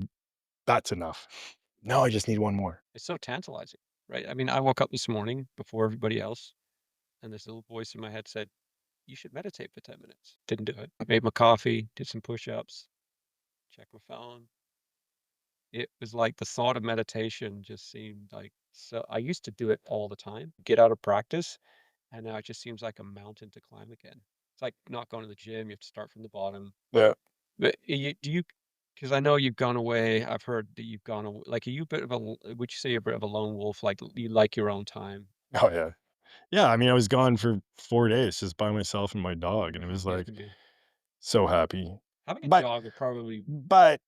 that's enough. No, I just need one more. it's so tantalizing, right? I mean, I woke up this morning before everybody else, and this little voice in my head said, "You should meditate for 10 minutes." Didn't do it. I made my coffee, did some push-ups, checked my phone. It was like the thought of meditation just seemed like, so I used to do it all the time, get out of practice, and now it just seems like a mountain to climb again. It's like not going to the gym, you have to start from the bottom. Yeah. But because I know you've gone away, I've heard that you've gone away, like, are you a bit of a, would you say you're a bit of a lone wolf? Like you like your own time? Oh yeah. Yeah. I mean, I was gone for 4 days just by myself and my dog, and it was Yeah, like good. so happy. Having a But dog would probably, but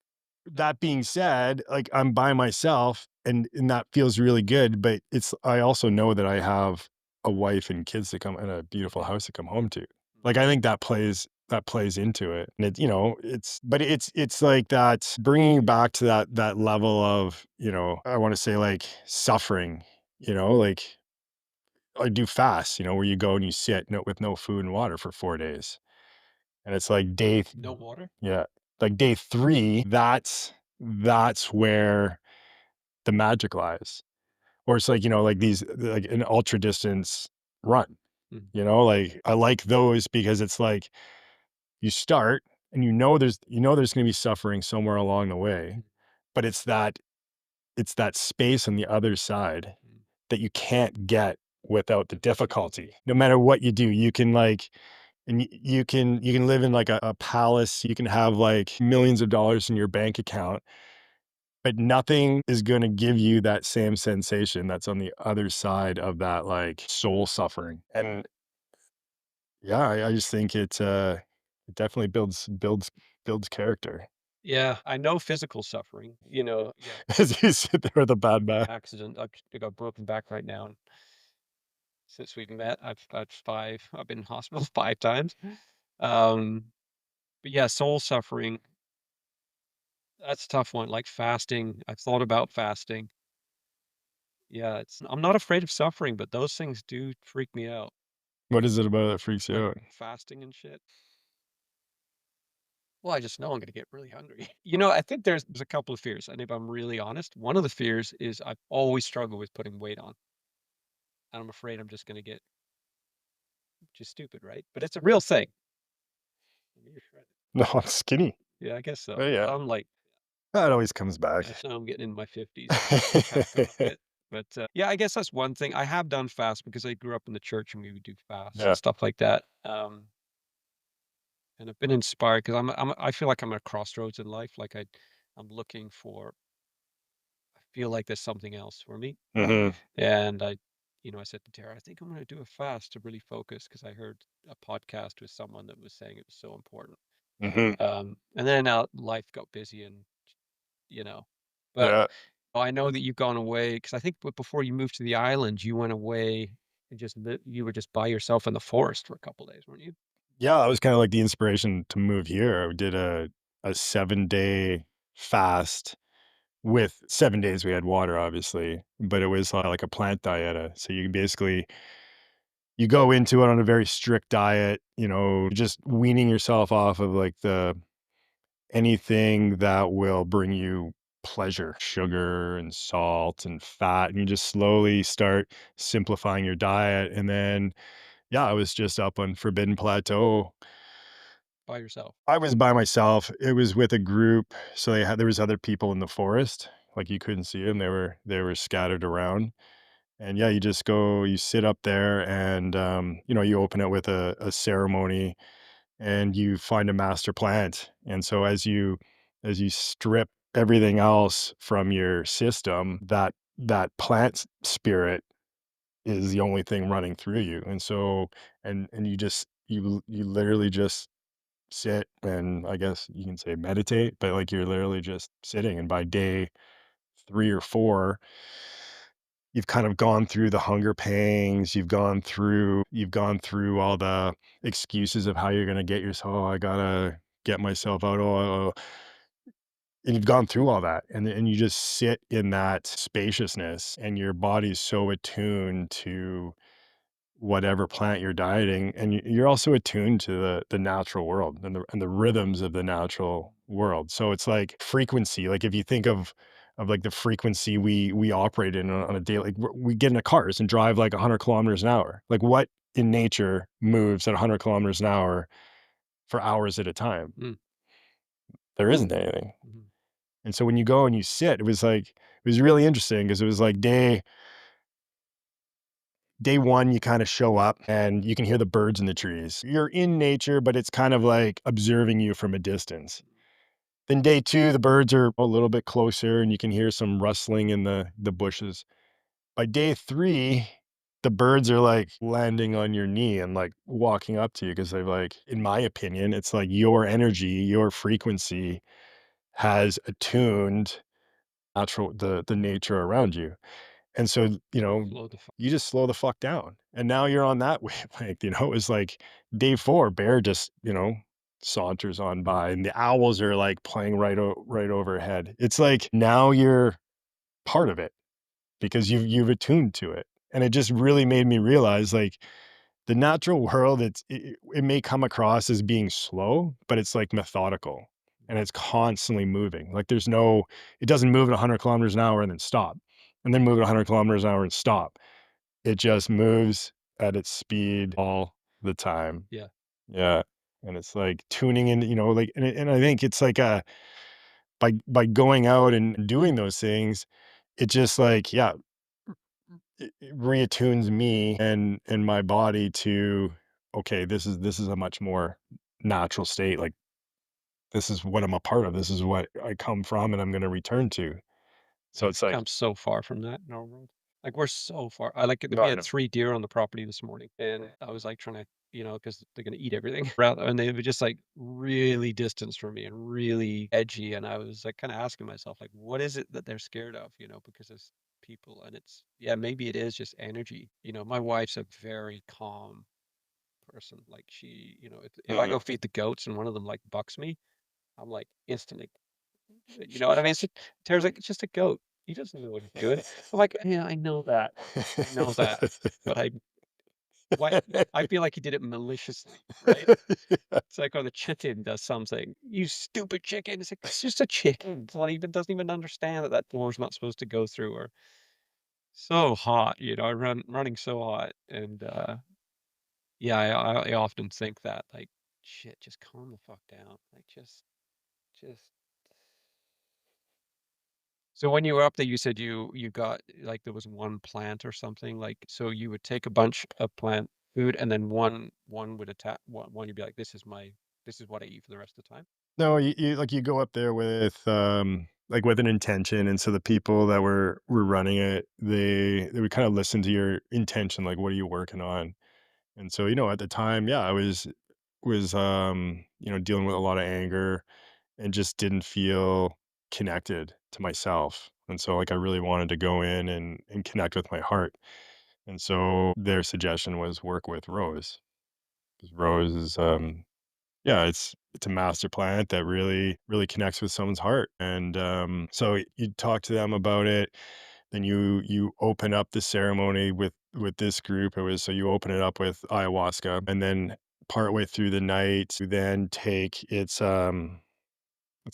that being said, like I'm by myself, and that feels really good, but I also know that I have a wife and kids to come, and a beautiful yeah. house to come home to. Mm, Like I think that plays into it. And it's like that bringing back to that level of, I want to say like suffering, like I do fasts, where you go and you sit with no food and water for 4 days. And it's like no water? yeah, like day 3, that's where the magic lies. Or it's like, like these like an ultra distance run, Mm, like I like those because it's like you start and there's going to be suffering somewhere along the way, mm, but it's that space on the other side mm. that you can't get without the The difficulty. difficulty. No matter what you do, you can like and you can live in like a palace, you can have like millions of dollars in your bank account, but nothing is gonna give you that same sensation that's on the other side of that, like, soul suffering, and yeah, I just think it definitely builds character. Yeah, I know physical suffering, yeah, As you sit there with a bad back. accident. I got broken back right now, and since we've met, I've been in hospital 5 times. Um, but yeah, soul suffering, that's a tough one, like fasting. I've thought about fasting. Yeah, I'm not afraid of suffering, but those things do freak me out, What is it about it that freaks you like out? fasting and shit. Well, I just know I'm gonna get really hungry. I think there's a couple of fears, and if I'm really honest, one of the fears is I've always struggled with putting weight on, and I'm afraid I'm just gonna get just stupid, right? But it's a real thing. You're shredded. No, I'm skinny. Yeah, I guess Oh, so. yeah. I'm like, That always comes back. I know I'm getting in my 50s. I've had to a bit. But yeah, I guess that's one thing. I have done fast because I grew up in the church and we would do fasts and Yeah. stuff like that. And I've been inspired because I feel like I'm at a crossroads in life. Like I'm looking for, I feel like there's something else for me. Mhm. And I said to Tara, I think I'm going to do a fast to really focus because I heard a podcast with someone that was saying it was so important. Mhm. And then life got busy and, you know, but Yeah. I know that you've gone away because I think before you moved to the island, you went away and you were just by yourself in the forest for a couple days, weren't you? Yeah, that was kinda like the inspiration to move here. I did a 7-day fast with 7 days we had water, obviously, but it was like a plant diet, so you basically you go into it on a very strict diet, just weaning yourself off of, like, the anything that will bring you pleasure, sugar and salt and fat, and you just slowly start simplifying your diet, and then, yeah, I was just up on Forbidden Plateau. By yourself. I was by myself. It was with a group, so there was other people in the forest, like, you couldn't see them, they were scattered around, and, yeah, you just go you sit up there and, you open it with a ceremony, and you find a master plant, and so as you strip everything else from your system, that plant spirit is the only thing running through you, and so and you literally just sit and I guess you can say meditate, but, like, you're literally just sitting, and by day 3 or 4, you've kind of gone through the hunger pangs, you've gone through all the excuses of how you're gonna get yourself, "Oh, I gotta get myself out, oh," and you've gone through all that, and you just sit in that spaciousness, and your body's so attuned to whatever plant you're dieting, and you're also attuned to the natural world and the rhythms of the natural world. So it's like frequency. Like if you think of like the frequency we operate in on a daily, like we get in the cars and drive like 100 kilometers an hour. Like what in nature moves at 100 kilometers an hour for hours at a time? Mm, There isn't anything. mhm. And so when you go and you sit, it was really interesting because it was like day 1, you kinda show up and you can hear the birds in the trees. You're in nature, but it's kind of like observing you from a distance. Then day 2, the birds are a little bit closer and you can hear some rustling in the bushes. By day 3, the birds are, like, landing on your knee and, like, walking up to you because 'cause they've, like in my opinion, it's like your energy, your frequency has attuned the nature around you. And so, Slow the fuck. you just slow the fuck down. And now you're on that wavelength, it's like day 4, bear just, saunters on by and the owls are like playing right overhead. It's like now you're part of it because you've attuned to it. And it just really made me realize like the natural world, it may come across as being slow, but it's like methodical and it's constantly moving. Like it doesn't move at 100 kilometers an hour and then stop and then move at 100 kilometers an hour and stop. It just moves at its speed all the time. Yeah. Yeah. And it's like tuning in, like, and I think it's like by going out and doing those things, it just like, yeah, it reattunes me and my body to, okay, this is a much more natural state. Like this is what I'm a part of. This is what I come from and I'm going to return to. So it's like, I'm so far from that in our world. Like, we're so far. I like it. no, We I had know. 3 deer on the property this morning, and I was, like, trying to, because 'cause they're gonna eat everything around, and they were just, like, really distanced from me and really edgy, and I was, like, kinda asking myself, like, "What is it that they're scared of?" Because it's people, and it's yeah, maybe it is just energy. My wife's a very calm person. Like, if I Mhm. go feed the goats and one of them, like, bucks me, I'm, like, instantly you know what I mean? Tara's like, "It's just a goat. He doesn't know what he's doing." I'm like, "Yeah, I know that. I know that." But why I feel like he did it maliciously, right? It's like, oh, the chicken does something. "You stupid chicken." It's like, "It's just a chicken." It's not even doesn't even understand that that door's not supposed to go through or so hot, running so hot. And, yeah, I often think that, like, "Shit, just calm the fuck down." Like, just So when you were up there, you said you got like there was one plant or something, like so you would take a bunch of plant food and then one would attack one you'd be like, this is what I eat for the rest of the time. No, you go up there with, like, with an intention, and so the people that were running it, they would kinda listen to your intention, like, what are you working on? And so, at the time, yeah, I was dealing with a lot of anger and just didn't feel connected to myself. And so, like, I really wanted to go in and connect with my heart. And so their suggestion was work with Rose. 'Cause Rose is, yeah, it's a master plant that really connects with someone's heart. And so you talk to them about it, then you open up the ceremony with this group. It was so you open it up with ayahuasca, and then partway through the night, you then take it's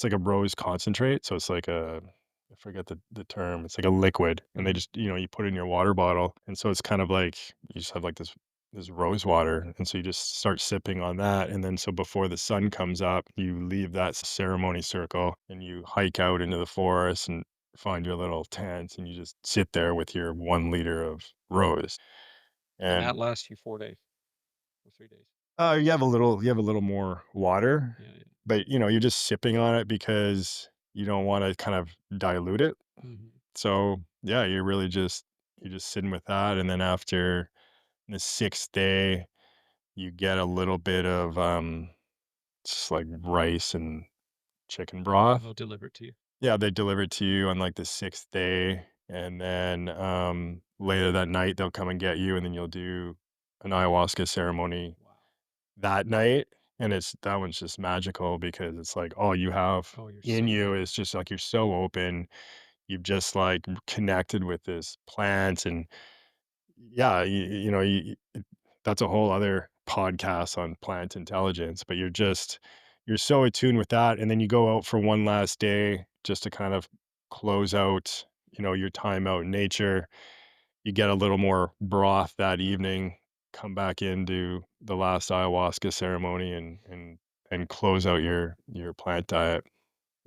like a rose concentrate, so it's like I forget the term. It's like a liquid, and they Mhm. just, you put it in your water bottle, and so it's kind of like you just have like this rose water, and so you just start sipping on that, and then so before the sun comes up, you leave that ceremony circle, and you hike out into the forest and find your little tent, and you just sit there with your 1 liter of rose, And and that lasts you 4 days or 3 days. you have a little more water, Yeah, yeah. but, you're just sipping on it because you don't wanna kind of dilute it. Mhm. So, yeah, you're just sitting with that, and then after the 6th day, you get a little bit of, just, like, rice and chicken broth. They'll deliver it to you. Yeah, they deliver it to you on, like, the 6th day, and then, later that night, they'll come and get you, and then you'll do an ayahuasca ceremony Wow. that night, and that one's just magical because it's like all you have Oh, you're in so you open. is just like you're so open. You've just like connected with this plant, and yeah, that's a whole other podcast on plant intelligence, but you're so attuned with that, and then you go out for one last day just to kind of close out, your time out in nature. You get a little more broth that evening, come back into the last ayahuasca ceremony and close out your plant diet.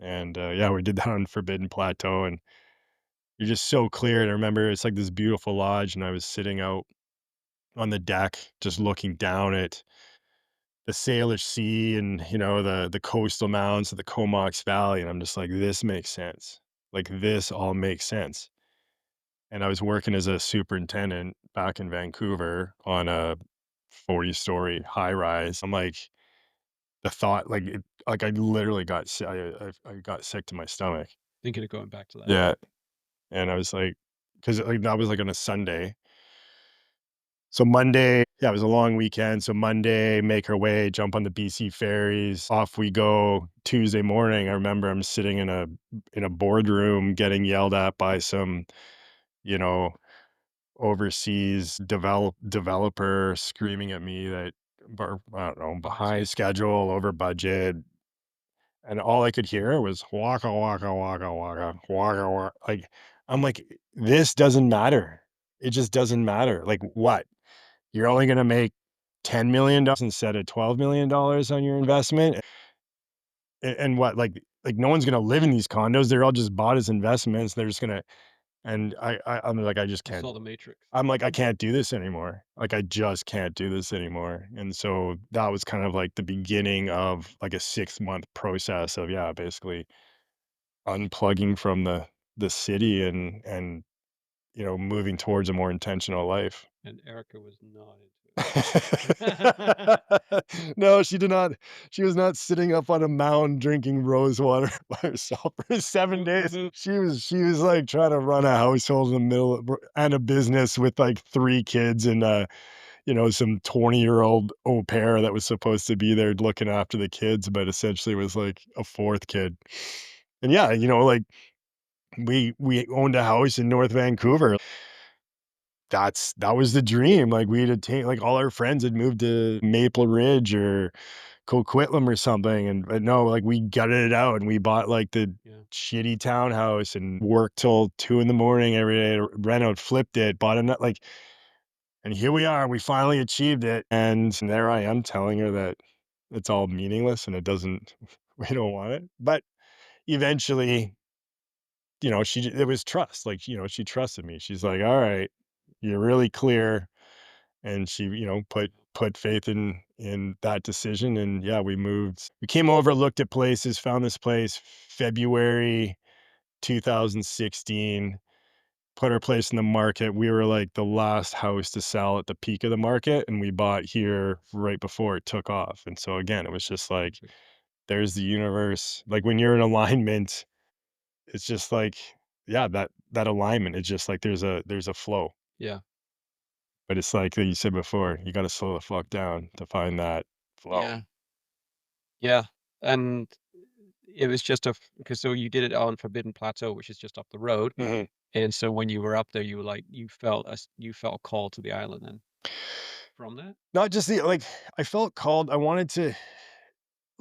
And yeah, we did that on Forbidden Plateau, and you're just so clear. And I remember it's like this beautiful lodge, and I was sitting out on the deck just looking down at the Salish Sea and the coastal mountains of the Comox Valley, and I'm just like, this makes sense. Like this all makes sense. And I was working as a superintendent back in Vancouver on a 40-story high rise. I'm like, the thought, like I literally got sick. I got sick to my stomach. Thinking of going back to that. Yeah, and I was like, because like that was like on a Sunday. So Monday, yeah, it was a long weekend. So Monday, make our way, jump on the BC ferries, off we go. Tuesday morning, I remember I'm sitting in a boardroom getting yelled at by some, you know, overseas developer screaming at me that I don't know, Behind behind schedule. schedule, over budget, and all I could hear was waka waka waka waka waka waka. Like I'm like, this doesn't matter. It just doesn't matter. Like what? You're only gonna make $10 million instead of $12 million on your investment, and what? Like no one's gonna live in these condos. They're all just bought as investments. They're just gonna. And I'm like, I just You can't. saw the Matrix. I'm like, I can't do this anymore. Like, I just can't do this anymore. And so that was kind of like the beginning of like a 6-month process of, yeah, basically unplugging from the city and moving towards a more intentional life. And Erica was not into it. No, she did not. She was not sitting up on a mound drinking rose water by herself for 7 days. Move. She was like trying to run a household in the middle of, and a business with like 3 kids and some 20-year-old au pair that was supposed to be there looking after the kids, but essentially was like a 4th kid. And yeah, like we owned a house in North Vancouver. That was the dream. Like we'd attained, like all our friends had moved to Maple Ridge or Coquitlam or something. But no, like we gutted it out and we bought like the Yeah. shitty townhouse and worked till 2 in the morning every day to rent out, flipped it, bought a like, and here we are. We finally achieved it. And there I am telling her that it's all meaningless and it doesn't, we don't want it. But eventually, it was trust. Like, she trusted me. She's like, all right, you're really clear. And she, put faith in that decision. And yeah, we moved. We came over, looked at places, found this place February 2016, put our place in the market. We were like the last house to sell at the peak of the market, and we bought here right before it took off. And so again, it was just like there's the universe. Like when you're in alignment, it's just like, yeah, that alignment. It's just like there's a flow. Yeah. But it's like you said before, you gotta slow the fuck down to find that flow. Yeah. Yeah. And it was just because so you did it on Forbidden Plateau, which is just up the road. Mhm. And so when you were up there, you were like, you felt called to the island then from that? Not just I felt called. I wanted to,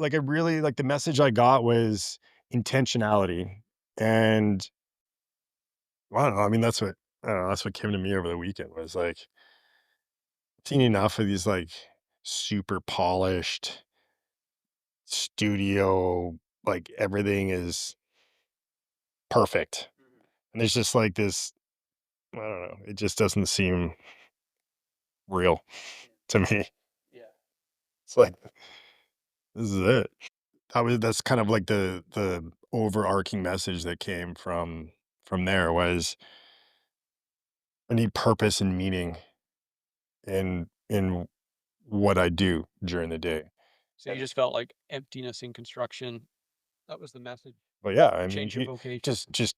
I really like the message I got was intentionality. And I don't know, I mean, I don't know, that's what came to me over the weekend was like, seen enough of these like super polished studio, like everything is perfect. And there's just like this, I don't know, it just doesn't seem real to me. Yeah. It's like, this is it. That's kind of like the overarching message that came from there was I need purpose and meaning in what I do during the day. So you just felt like emptiness in construction. That was the message. But yeah, I mean, Change your vocation. just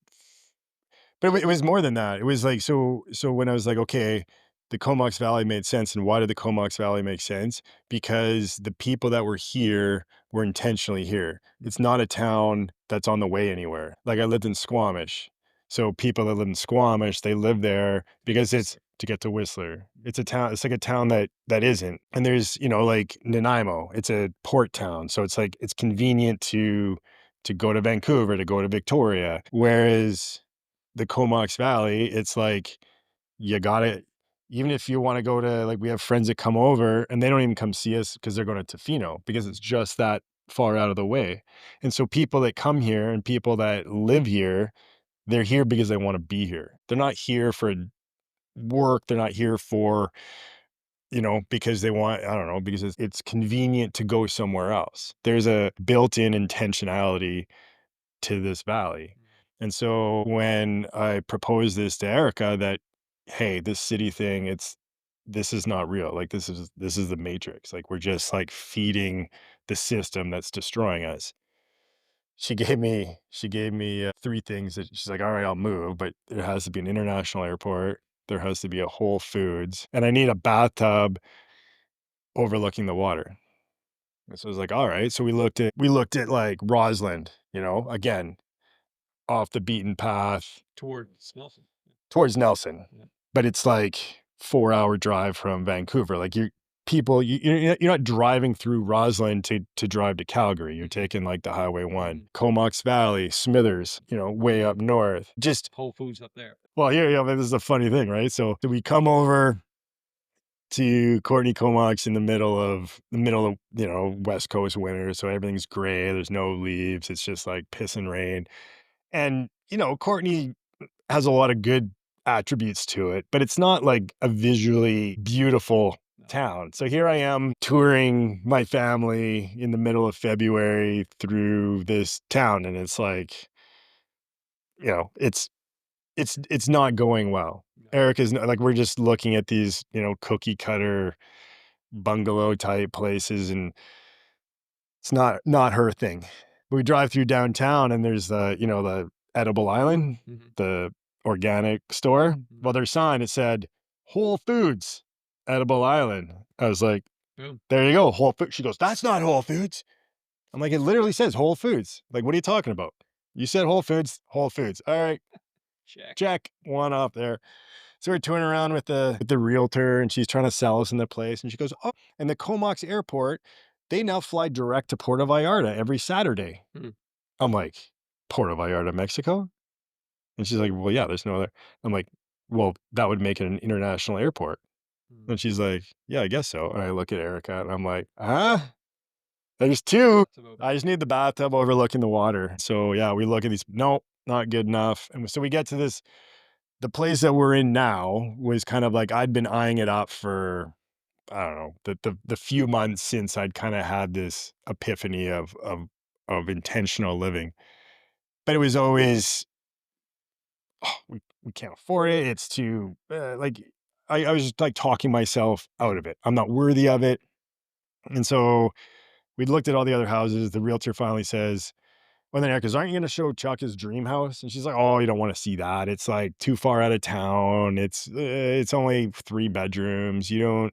but it was more than that. It was like so when I was like, okay, the Comox Valley made sense. And why did the Comox Valley make sense? Because the people that were here were intentionally here. It's not a town that's on the way anywhere. Like I lived in Squamish. So people that live in Squamish, they live there because it's to get to Whistler. It's a town, it's like a town that isn't. And there's, like Nanaimo, it's a port town. So it's like it's convenient to go to Vancouver, to go to Victoria. Whereas the Comox Valley, it's like you gotta, even if you want to go to, like, we have friends that come over and they don't even come see us because they're going to Tofino because it's just that far out of the way. And so people that come here and people that live here, they're here because they want to be here. They're not here for work. They're not here for, because they want, I don't know, because it's convenient to go somewhere else. There's a built-in intentionality to this valley. And so when I proposed this to Erica that, hey, this city thing, this is not real. Like this is the matrix. Like we're just like feeding the system that's destroying us. She gave me 3 things that she's like, all right, I'll move, but there has to be an international airport. There has to be a Whole Foods and I need a bathtub overlooking the water. And so I was like, all right. So we looked at like Roslyn, again, off the beaten path Towards Nelson. towards Nelson, Yeah. but it's like 4-hour drive from Vancouver. Like you're not driving through Roslyn to drive to Calgary. You're taking like the Highway 1, Comox Valley, Smithers, way up north. Just Whole Foods up there. well, yeah, this is a funny thing, right? So we come over to Courtney Comox in the middle of West Coast winter, so everything's gray. There's no leaves. It's just like piss and rain. And Courtney has a lot of good attributes to it, but it's not like a visually beautiful town. So here I am touring my family in the middle of February through this town, and it's like you know, it's not going well. No. Erica's not like, we're just looking at these, cookie cutter bungalow type places, and it's not her thing. We drive through downtown and there's the edible island, Mhm. the organic store. Mhm. Well, their sign, it said Whole Foods, Edible Island. I was like, Boom. there you go, Whole Foods. She goes, that's not Whole Foods. I'm like, it literally says Whole Foods. Like, what are you talking about? You said Whole Foods, Whole Foods. All right, Check. check one off there. So we're touring around with the realtor, and she's trying to sell us in the place. And she goes, "Oh, and the Comox Airport, they now fly direct to Puerto Vallarta every Saturday." Mm. I'm like, "Puerto Vallarta, Mexico?" And she's like, "Well, yeah, there's no other." I'm like, "Well, that would make it an international airport." Mm. And she's like, "Yeah, I guess so." And I look at Erica and I'm like, "Huh? There's two. Bathtub over I just need the bathtub overlooking the water." So yeah, we look at these. Nope, not good enough. And so we get to this. The place that we're in now was kind of like, I'd been eyeing it up for, I don't know, the few months since I'd kind of had this epiphany of intentional living. But it was always, "Oh, we can't afford it. It's too like," I was just like talking myself out of it. I'm not worthy of it. And so we looked at all the other houses. The realtor finally says, "Well, then Eric, 'cause aren't you gonna show Chuck his dream house?" And she's like, "Oh, you don't want to see that. It's like too far out of town. It's only 3 bedrooms. You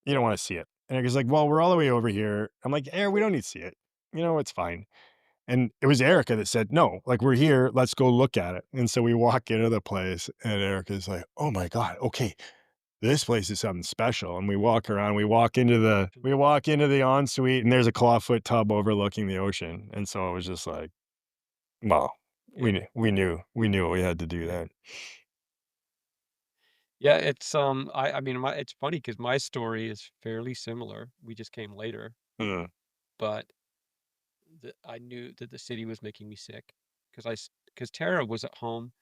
don't want to see it." And Eric is like, "Well, we're all the way over here." I'm like, "Eric, we don't need to see it. It's fine." And it was Erica that said, "No, like, we're here. Let's go look at it." And so we walk into the place, and Erica's like, "Oh my God, okay, this place is something special." And we walk around. We walk into the ensuite, and there's a clawfoot tub overlooking the ocean. And so it was just like, well, Yeah. we knew we had to do Yeah. that. Yeah, it's, I mean, it's funny because my story is fairly similar. We just came later, Mm, but I knew that the city was making me sick because Tara was at home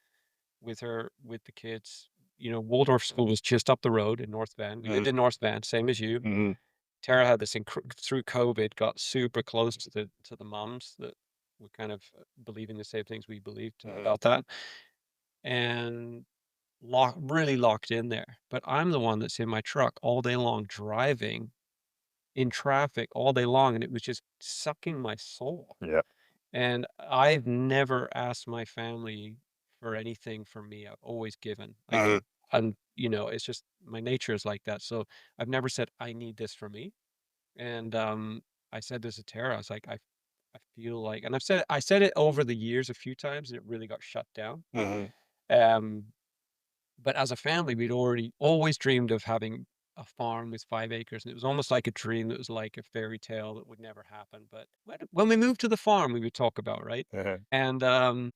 with the kids. Waldorf School was just up the road in North Van. We lived mhm, in North Van, same as you. mhm, Tara had this through COVID, got super close to the moms that were kind of believing the same things we believed mhm, about that, and really locked in there. But I'm the one that's in my truck all day long, driving in traffic all day long, and it was just sucking my soul. yeah, And I've never asked my family for anything from me. I've always given. mhm, It's just my nature is like that. So I've never said I need this for me. And I said this to Tara. I was like, I feel like, and I said it over the years a few times, and it really got shut down. mhm, Um, but as a family, we'd already always dreamed of having a farm with 5 acres, and it was almost like a dream that was like a fairy tale that would never happen, but when we moved to the farm, we would talk about, right? uh-huh, And,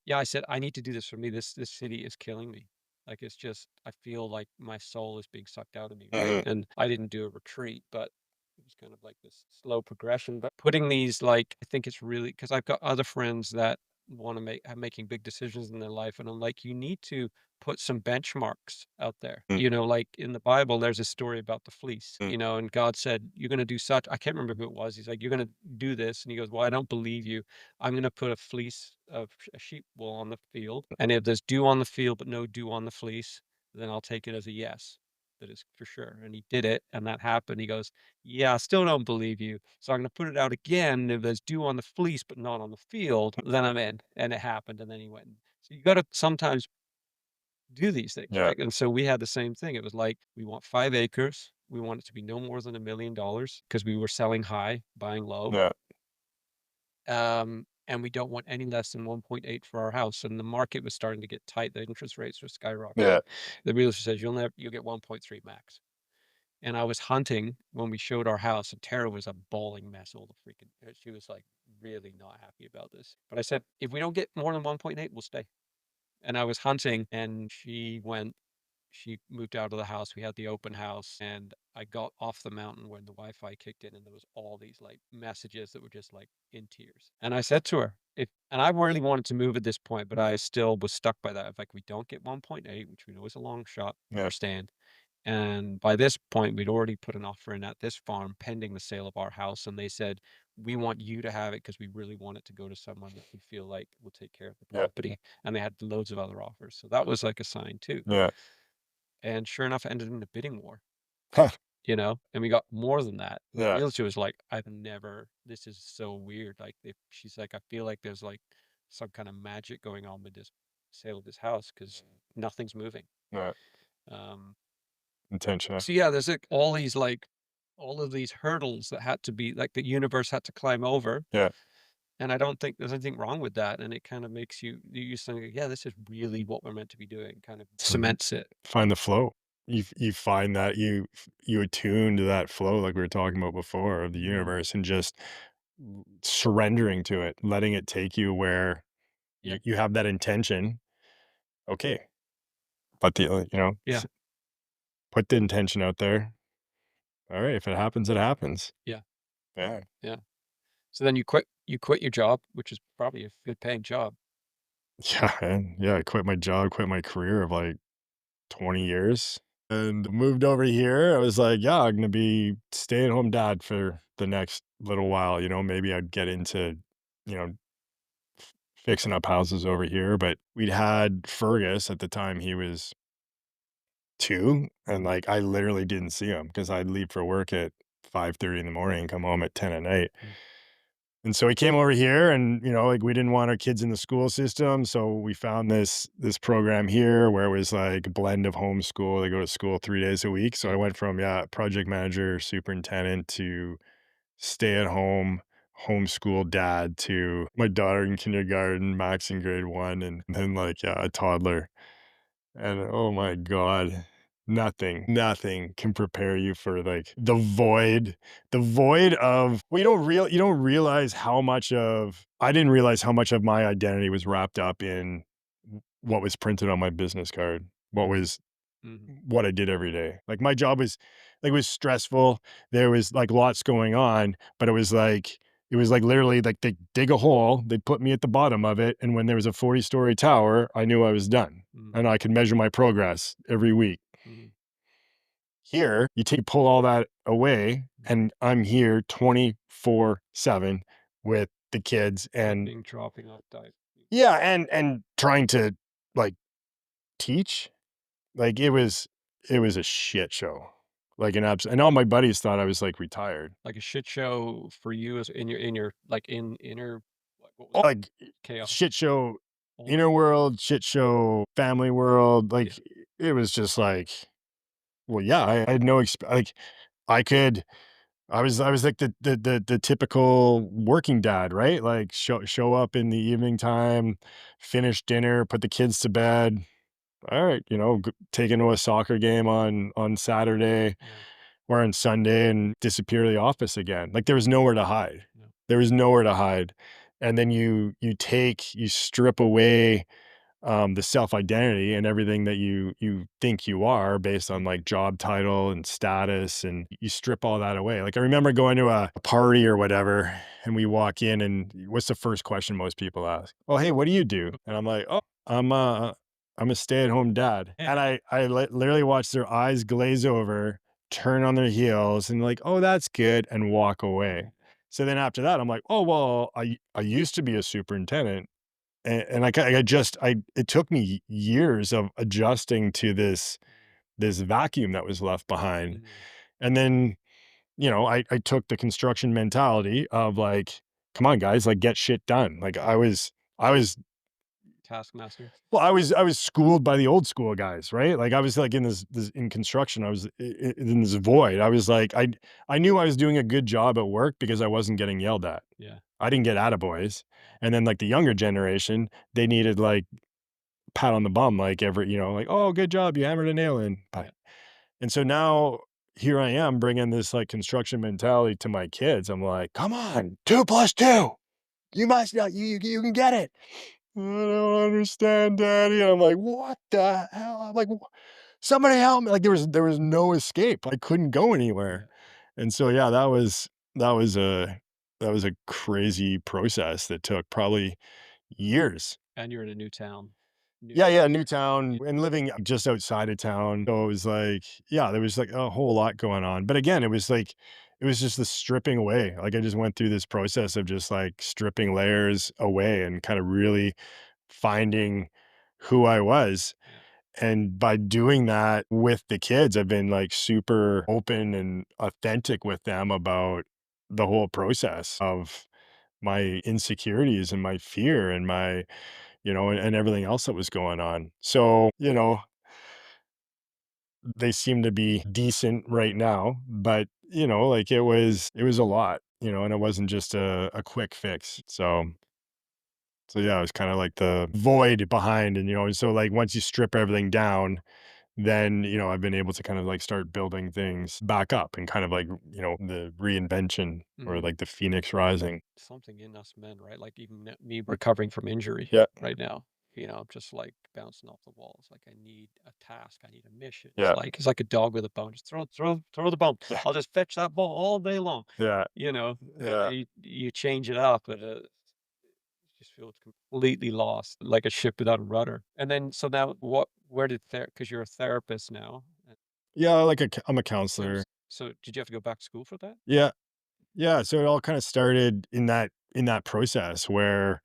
yeah, I said, "I need to do this for me. This city is killing me." Like, it's just I feel like my soul is being sucked out of me, right? mhm, And I didn't do a retreat, but it was kind of like this slow progression, but putting these, like, I think it's really because 'cause I've got other friends that wanna making big decisions in their life, and I'm like, "You need to put some benchmarks out there." mm, Like in the Bible, there's a story about the fleece, mm, and God said, "You're gonna do such." I can't remember who it was. He's like, "You're gonna do this." And he goes, "Well, I don't believe you. I'm gonna put a fleece of a sheep wool on the field. And if there's dew on the field, but no dew on the fleece, then I'll take it as a yes. That is for sure." And he did it, and that happened. He goes, "Yeah, I still don't believe you. So I'm gonna put it out again. If there's dew on the fleece, but not on the field, then I'm in." And it happened. And then he went. So you gotta sometimes do these things, yeah, right? And so we had the same thing. It was like, we want 5 acres. We want it to be no more than $1 million because we were selling high, buying low. yeah, And we don't want any less than 1.8 for our house. And the market was starting to get tight. The interest rates were yeah, skyrocketing. The realtor says, you'll get 1.3 max. And I was hunting when we showed our house, and Tara was a bawling mess. All the freaking, she was like really not happy about this. But I said, if we don't get more than 1.8, we'll stay. And I was hunting, and she moved out of the house. We had the open house, and I got off the mountain when the Wi-Fi kicked in, and there was all these like messages that were just like in tears. And I said to her, if and I really wanted to move at this point, but I still was stuck by that. Of like, we don't get 1.8, which we know is a long shot, yeah, understand. And by this point, we'd already put an offer in at this farm pending the sale of our house. And they said, we want you to have it because we really want it to go to someone that we feel like will take care of the Yeah. property. And they had loads of other offers. So that was like a sign too. Yeah. And sure enough, it ended in a bidding war, Huh. and we got more than that. The Yeah. realtor was like, this is so weird. Like, she's like, I feel like there's like some kind of magic going on with this sale of this house because nothing's moving. Yeah. Um, Intentional. so yeah, there's like all of these hurdles that had to be like the universe had to climb over. Yeah. And I don't think there's anything wrong with that. And it kind of makes you think, yeah, this is really what we're meant to be doing, kind of cements it. Find the flow. You find that you attune to that flow like we were talking about before of the universe and just surrendering to it, letting it take you where Yeah. you have that intention. Okay. But Yeah. put the intention out there. All right. If it happens, it happens. Yeah. Yeah. Yeah. So then you quit your job, which is probably a good paying job. Yeah. And yeah. I quit my job, quit my career of like 20 years and moved over here. I was like, yeah, I'm going to be stay-at-home dad for the next little while. Maybe I'd get into, you know, fixing up houses over here. But we'd had Fergus at the time. He was 2, and like I literally didn't see him because I'd leave for work at 5:30 in the morning, come home at 10 at night. Mm. And so he came over here and, like we didn't want our kids in the school system. So we found this program here where it was like a blend of homeschool. They go to school 3 days a week. So I went from, project manager, superintendent to stay at home, homeschool dad to my daughter in kindergarten, Max in grade 1, and then like, a toddler. And oh my God, nothing can prepare you for like the void of, well, you don't realize how much of, I didn't realize how much of my identity was wrapped up in what was printed on my business card, Mhm. what I did every day. Like my job was like, it was stressful. There was like lots going on, but it was like literally like they dig a hole, they put me at the bottom of it. And when there was a 40-story tower, I knew I was done Mhm. and I could measure my progress every week. Mhm. Here, pull all that away and I'm here 24/7 with the kids and Being dropping off diet. yeah, and trying to like teach. Like it was a shit show. Like and all my buddies thought I was like retired. Like a shit show for you as in your like in inner what was Like chaos? shit show, All inner world, shit show, family world. yeah. Like it was just like, well, yeah, I had no like I could I was like the typical working dad, right? Like show up in the evening time, finish dinner, put the kids to bed. All right, take into a soccer game on Saturday Yeah. or on Sunday and disappear to the office again. Like there was nowhere to hide. No. There was nowhere to hide. And then you strip away the self identity and everything that you think you are based on like job title and status, and you strip all that away. Like I remember going to a party or whatever, and we walk in, and what's the first question most people ask? Oh, hey, what do you do? And I'm like, oh, I'm a stay at home dad, and I literally watched their eyes glaze over, turn on their heels, and like, oh, that's good, and walk away. So then after that, I'm like, oh well, I used to be a superintendent and it took me years of adjusting to this vacuum that was left behind. Mhm. And then, I took the construction mentality of like, come on, guys, like get shit done. Like I was Taskmaster. well, I was schooled by the old school guys, right? Like I was like in this in construction, I was in this void. I was like, I knew I was doing a good job at work because I wasn't getting yelled at. Yeah. I didn't get attaboys. And then like the younger generation, they needed like pat on the bum, like every, like, oh, good job, you hammered a nail in. Yeah. And so now here I am bringing this like construction mentality to my kids. I'm like, come on, 2 + 2. You must know, you can get it. I don't understand, Daddy. And I'm like, what the hell? I'm like, somebody help me. Like there was no escape. I couldn't go anywhere. And so yeah, that was a crazy process that took probably years. And you're in a new town. New Yeah, yeah, new town and living just outside of town. So it was like, yeah, there was like a whole lot going on. But again, it was just the stripping away. Like, I just went through this process of just, like, stripping layers away and kinda really finding who I was. Yeah. And by doing that with the kids, I've been, like, super open and authentic with them about the whole process of my insecurities and my fear and my, and everything else that was going on. So, they seem to be decent right now, but, like, it was a lot, and it wasn't just a quick fix. So yeah, it was kinda like the void behind, and so, like, once you strip everything down, then, I've been able to kind of, like, start building things back up and kind of like, the reinvention or, Mhm. like, the phoenix rising. Something in us men, right? Like even me recovering from injury Yeah, right now, I'm just like bouncing off the walls. Like I need a task, I need a mission. It's yeah, like it's like a dog with a bone. Just throw the bone. yeah, I'll just fetch that ball all day long. yeah, yeah. You change it up, but just feels completely lost, like a ship without a rudder. And then so now where did because you're a therapist now. Yeah, like, I'm a So counselor. so did you have to go back to school for that? Yeah, yeah, so it all kinda started in that process where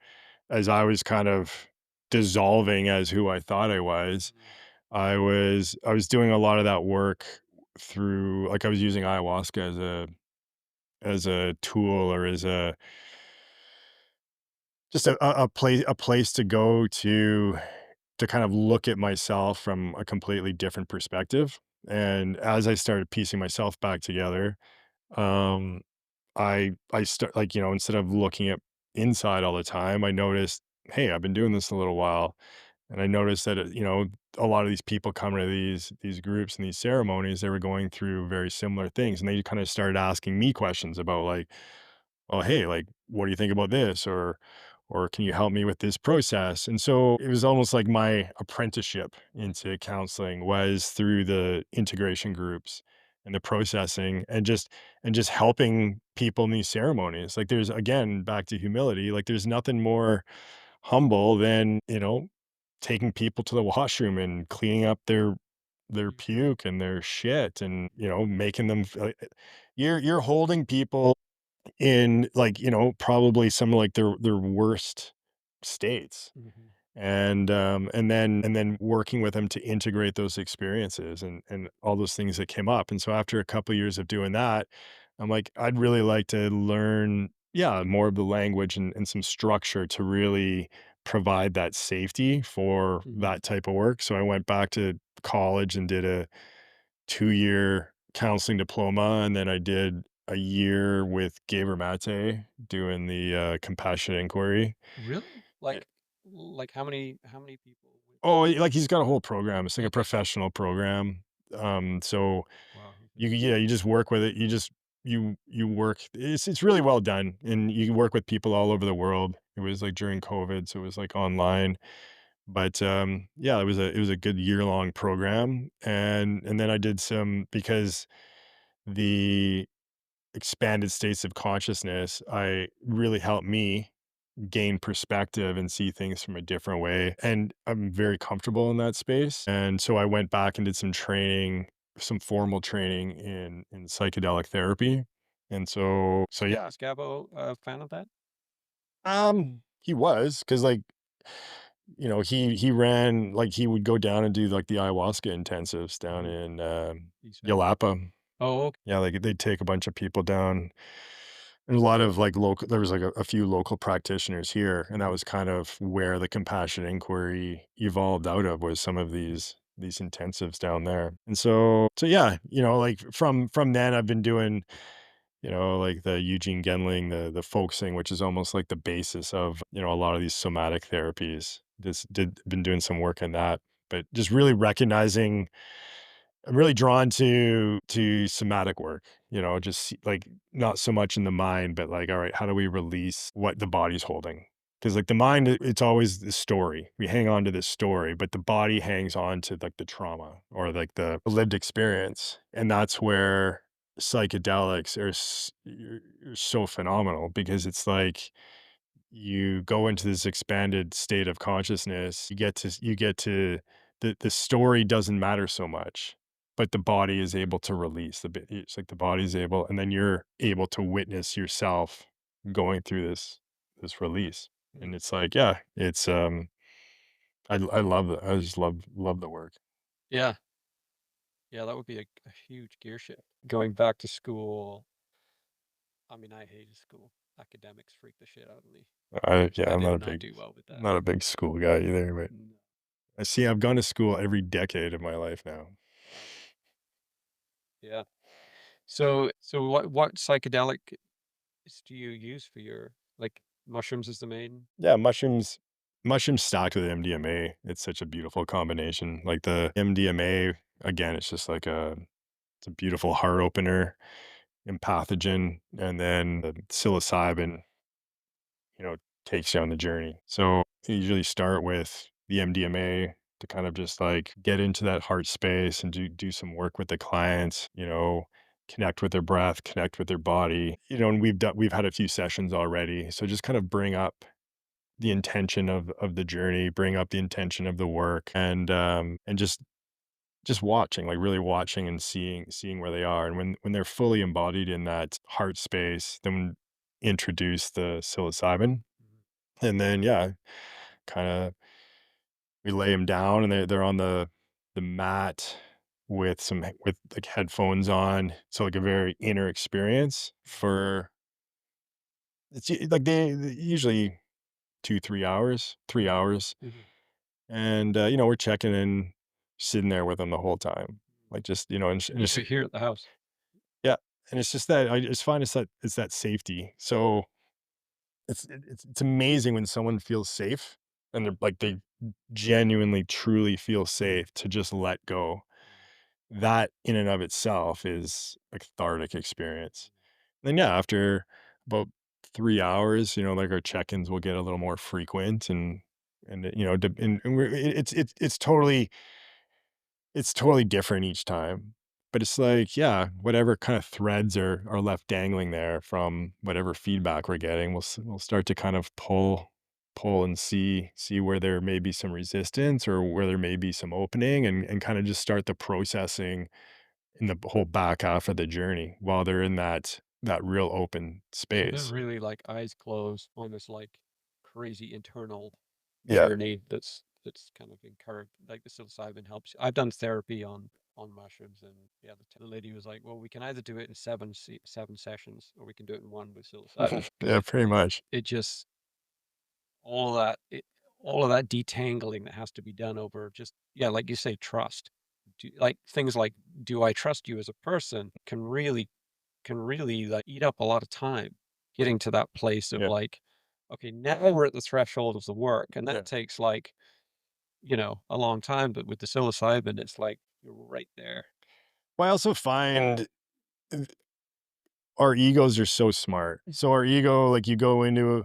as I was kind of dissolving as who I thought I was, Mhm. I was doing a lot of that work through, like, I was using ayahuasca as a tool or as a just a place to go to kind of look at myself from a completely different perspective. And as I started piecing myself back together, um, I start like, instead of looking at inside all the time, I noticed, hey, I've been doing this a little while. And I noticed that, a lot of these people coming to these groups and these ceremonies, they were going through very similar things. And they kind of started asking me questions about like, well, hey, like, what do you think about this? Or can you help me with this process? And so it was almost like my apprenticeship into counseling was through the integration groups and the processing and just helping people in these ceremonies. Like there's again back to humility, like there's nothing more humble than, taking people to the washroom and cleaning up their Mhm. puke and their shit and, making them you're holding people in like, probably some of like their worst states Mhm. and then working with them to integrate those experiences and all those things that came up. And so after a couple years of doing that, I'm like, I'd really like to learn, yeah, more of the language and some structure to really provide that safety for Mhm. that type of work. So I went back to college and did a 2-year counseling diploma, and then I did a year with Gaber Mate doing the, compassionate inquiry. Really? Eh Like how many people would Oh, like, he's got a whole program. It's like a okay. professional program. So Wow, okay. you just work with it. You work it's really well done, and you work with people all over the world. It was, like, during COVID, so it was, like, online. But, yeah, it was a good year-long program, and then I did some because the expanded states of consciousness, I really helped me gain perspective and see things from a different way. And I'm very comfortable in that space. And so I went back and did some training, some formal training in psychedelic therapy. And so yeah. Is Gabo a fan of that? He was because like, he ran like he would go down and do like the ayahuasca intensives down Mhm. in He's fan. Yalapa. Oh, okay. Yeah, like they'd take a bunch of people down. And a lot of like local, there was like a few local practitioners here, and that Mhm. was kind of where the compassion inquiry evolved out of was some of these intensives down there. And so yeah, like from then I've been doing, like the Eugene Genling, the focusing, which is almost like the basis of, a lot of these somatic therapies. Just been doing some work in that, but just really recognizing I'm really drawn to somatic work, just like not so much in the mind, but like, all right, how do we release what the body's holding? Because like the mind, it's always the story. We hang on to this story, but the body hangs on to like the trauma or like the lived experience, and that's where psychedelics are so phenomenal because it's like you go into this expanded state of consciousness. You get to the story doesn't matter so much but the body is able to release the bit. It's like the body's able, and then you're able to witness yourself going through this release. Mm. And it's like, yeah, it's I love it. I just love the work. Yeah. Yeah, that would be a huge gear shift. Going back to school, I mean, I hated school. Academics freaked the shit out of me. Yeah, I I'm did not do well with that. not a big school guy either, but No. I see I've gone to school every decade of my life now. Wow. Yeah. So what psychedelic do you use for your like mushrooms is the main? Yeah, mushrooms stacked with MDMA. It's such a beautiful combination. Like the MDMA, again, it's just like it's a beautiful heart opener, empathogen, and then the psilocybin, you know, takes you on the journey. So I usually start with the MDMA to kind of just like get into that heart space and do some work with the clients, connect with their breath, connect with their body. And we've had a few sessions already. So just kind of bring up the intention of the journey, bring up the intention of the work, and just watching, like really watching and seeing where they are. And when they're fully embodied in that heart space, then introduce the psilocybin. Mhm. And then, yeah, kinda we lay them down and they're on the mat with like, headphones on, so, like, a very inner experience for like, they usually 2, 3 hours, 3 hours, Mhm. and, we're checking in, sitting there with them the whole time, like, just, and just Usually here at the house. yeah, and it's just that I just find it's that safety, so it's amazing when someone feels safe and they genuinely, truly feel safe to just let go. That in and of itself is a cathartic experience. Then yeah, after about 3 hours, like our check-ins will get a little more frequent and and it's totally different each time. But it's like, yeah, whatever kind of threads are left dangling there from whatever feedback we're getting, we'll start to kind of pull and see where there may be some resistance or where there may be some opening and kind of just start the processing in the whole back half of the journey while they're in that real open So they're space. really like eyes closed on this like crazy internal Yeah. journey that's kind of encouraged. Like the psilocybin helps. I've done therapy on mushrooms, and yeah, the lady was like, "Well, we can either do it in 7 sessions, or we can do it in one with psilocybin because Yeah, pretty much. it just all of that all of that detangling that has to be done over just yeah, like you say, trust. Like things like, do I trust you as a person? Can really, like, eat up a lot of time getting to that place of, Yeah. like, "Okay, now we're at the threshold of the work," and Yeah. that takes, like, a long time, but with the psilocybin, it's like you're right there. Well, I also find our egos are so smart. So our ego, like you go into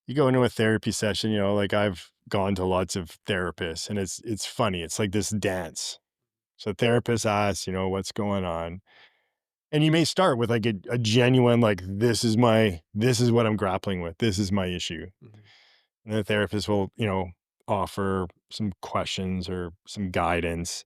a therapy session, like I've gone to lots of therapists and it's funny. It's like this dance. So therapist asks, what's going on? And you may start with like a genuine, like, this is what I'm grappling with. This is my issue. Mhm, And the therapist will, offer some questions or some guidance.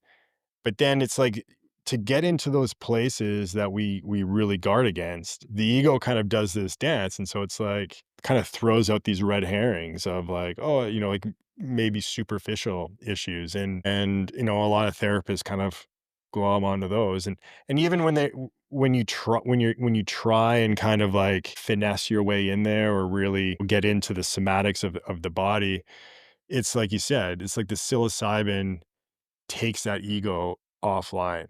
But then it's like to get into those places that we really guard against, the ego kind of does this dance. And so it's like kind of throws out these red herrings of like, oh, like maybe superficial issues. And a lot of therapists kind of glom onto those. And even when you try and kind of like finesse your way in there or really get into the somatics of the body, it's like you said, it's like the psilocybin takes that ego offline.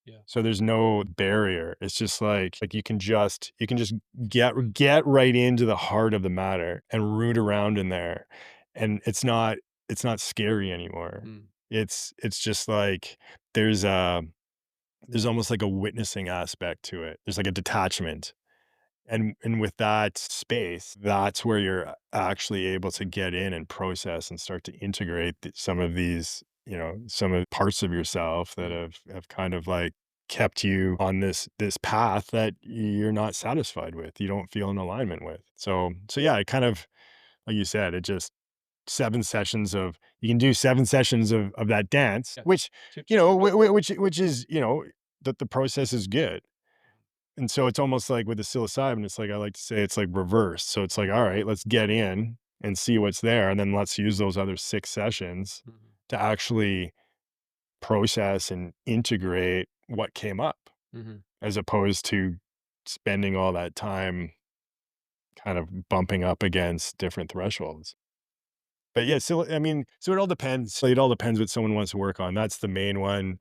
yeah, So there's no barrier. It's just like you can just get right into the heart of the matter and root around in there. And it's not scary anymore. mm, It's just like there's almost like a witnessing aspect to it. There's like a detachment. And with that space, that's where you're actually able to get in and process and start to integrate some of these, some of the parts of yourself that mm, have kind of like kept you on this path that you're not satisfied with, you don't feel in alignment with. So yeah, it kind of, like you said, it just you can do 7 sessions of that dance, Yeah. which, To which is, that the process is good. And so it's almost like with the psilocybin, it's like, I like to say it's like reverse. So it's like, all right, let's get in and see what's there. And then let's use those other 6 sessions Mhm. to actually process and integrate what came up, Mhm. as opposed to spending all that time kind of bumping up against different thresholds. But yeah, so I mean, so it all depends. It all depends what someone wants to work on. That's the main one.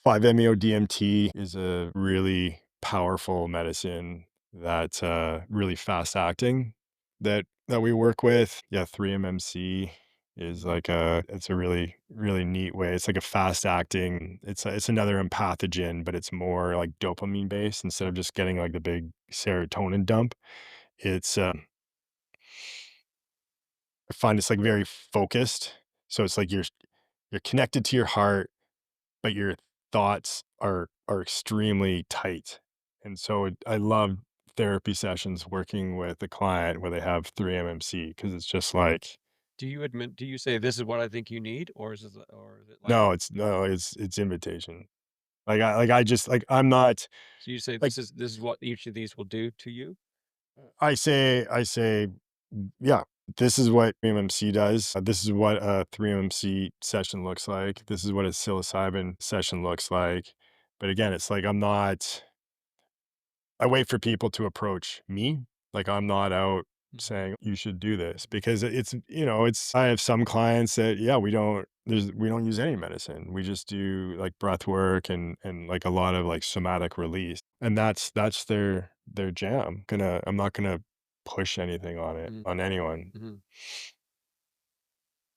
5-MeO DMT is a really powerful medicine that's really fast acting that we work with. Yeah, 3-MMC is like it's a really really neat way. It's like a fast acting. It's another empathogen, but it's more like dopamine based instead of just getting like the big serotonin dump. It's I find it's like very focused. So it's like you're connected to your heart, but your thoughts are extremely tight. And so I love therapy sessions working with a client where they have 3-MMC because it's just like Do you say, "This is what I think you need," or is it like no, it's invitation. I just like I'm not so you say, like this is what each of these will do to you?" I say yeah, this is what 3-MMC does. This is what a 3-MMC session looks like. This is what a psilocybin session looks like. But again, it's like I wait for people to approach me. Like I'm not out Mhm. saying you should do this because it's I have some clients that yeah, we don't use any medicine. We just do like breath work and like a lot of like somatic release. And that's their jam. I'm not gonna push anything on it Mhm. on anyone. Mhm.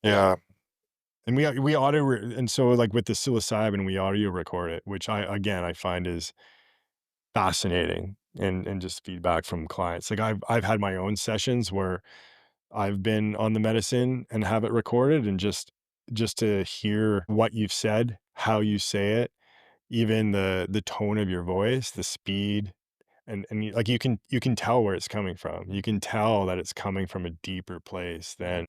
Yeah. And we and so like with the psilocybin, we audio record it, which I find is fascinating and just feedback from clients. Like I've had my own sessions where I've been on the medicine and have it recorded and just to hear what you've said, how you say it, even the tone of your voice, the speed like you can tell where it's coming from. You can tell that it's coming from a deeper place than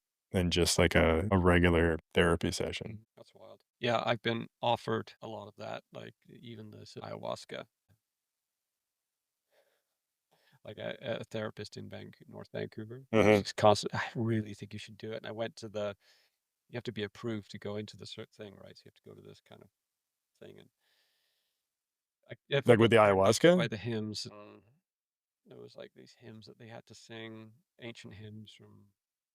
just like a regular therapy session. That's wild. Yeah, I've been offered a lot of that, like, even this ayahuasca. Like, a therapist in North Vancouver, Uh-huh. she's constant, "I really think you should do it," and I went to the you have to be approved to go into the cert thing, right? So you have to go to this kind of thing, and I Like with forget the I forget ayahuasca? by the hymns, and there was, like, these hymns that they had to sing, ancient hymns from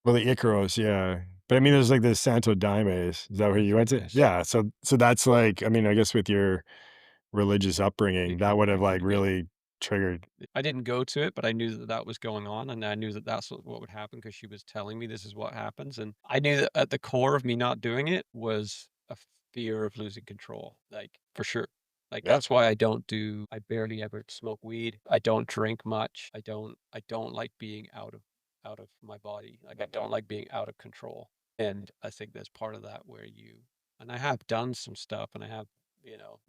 Well, the Icaros, yeah. But I mean, there's like the Santo Daime. Is that where you went to? yes. Yeah. So that's like, I mean, I guess with your religious upbringing, that would have like It really triggered. I didn't go to it, but I knew that that was going on, and I knew that that's what would happen because she was telling me this is what happens, and I knew that at the core of me not doing it was a fear of losing control, like, for sure. Like, Yeah. that's why I barely ever smoke weed. I don't drink much. I don't like being out of my body. Like, I don't like being out of control, and I think there's part of that where you and I have done some stuff, and I have,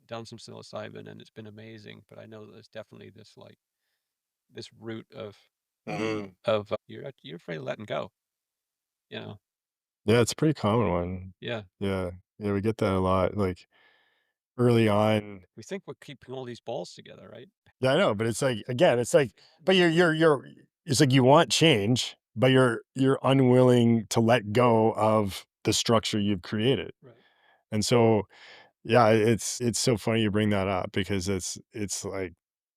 done some psilocybin, and it's been amazing, but I know that there's definitely this, like, this root Mhm. you're afraid of letting go, you know? Yeah. It's a pretty common one. Yeah. Yeah. Yeah. We get that a lot. Like early on. We think we're keeping all these balls together, right? Yeah, I know. But it's like, again, it's like, but it's like you want change, but you're unwilling to let go of the structure you've created. Right. And so, yeah, it's so funny you bring that up because it's like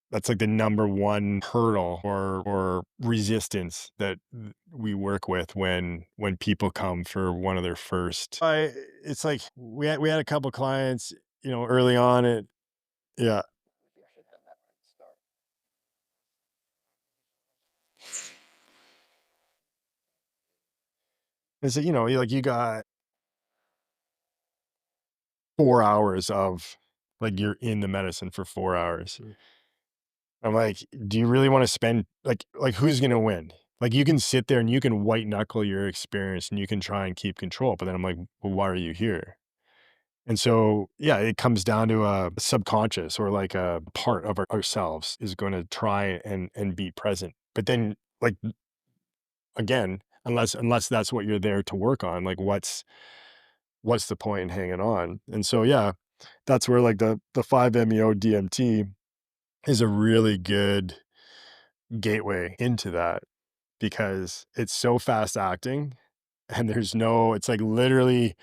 that's like the number one hurdle or resistance that we work with when people come for one of their first. It's like we had a couple clients, early on. Yeah, and so like you got 4 hours of like you're in the medicine for 4 hours. Mm. I'm like, do you really want to spend like who's gonna win? Like you can sit there and you can white knuckle your experience and you can try and keep control, but then I'm like, well, why are you here? And so, yeah, it comes down to a subconscious or like a part of ourselves is going to try and be present. But then, like again, unless that's what you're there to work on. Like, what's the point in hanging on? And so, yeah, that's where like the 5-MeO DMT is a really good gateway into that because it's so fast acting and it's like literally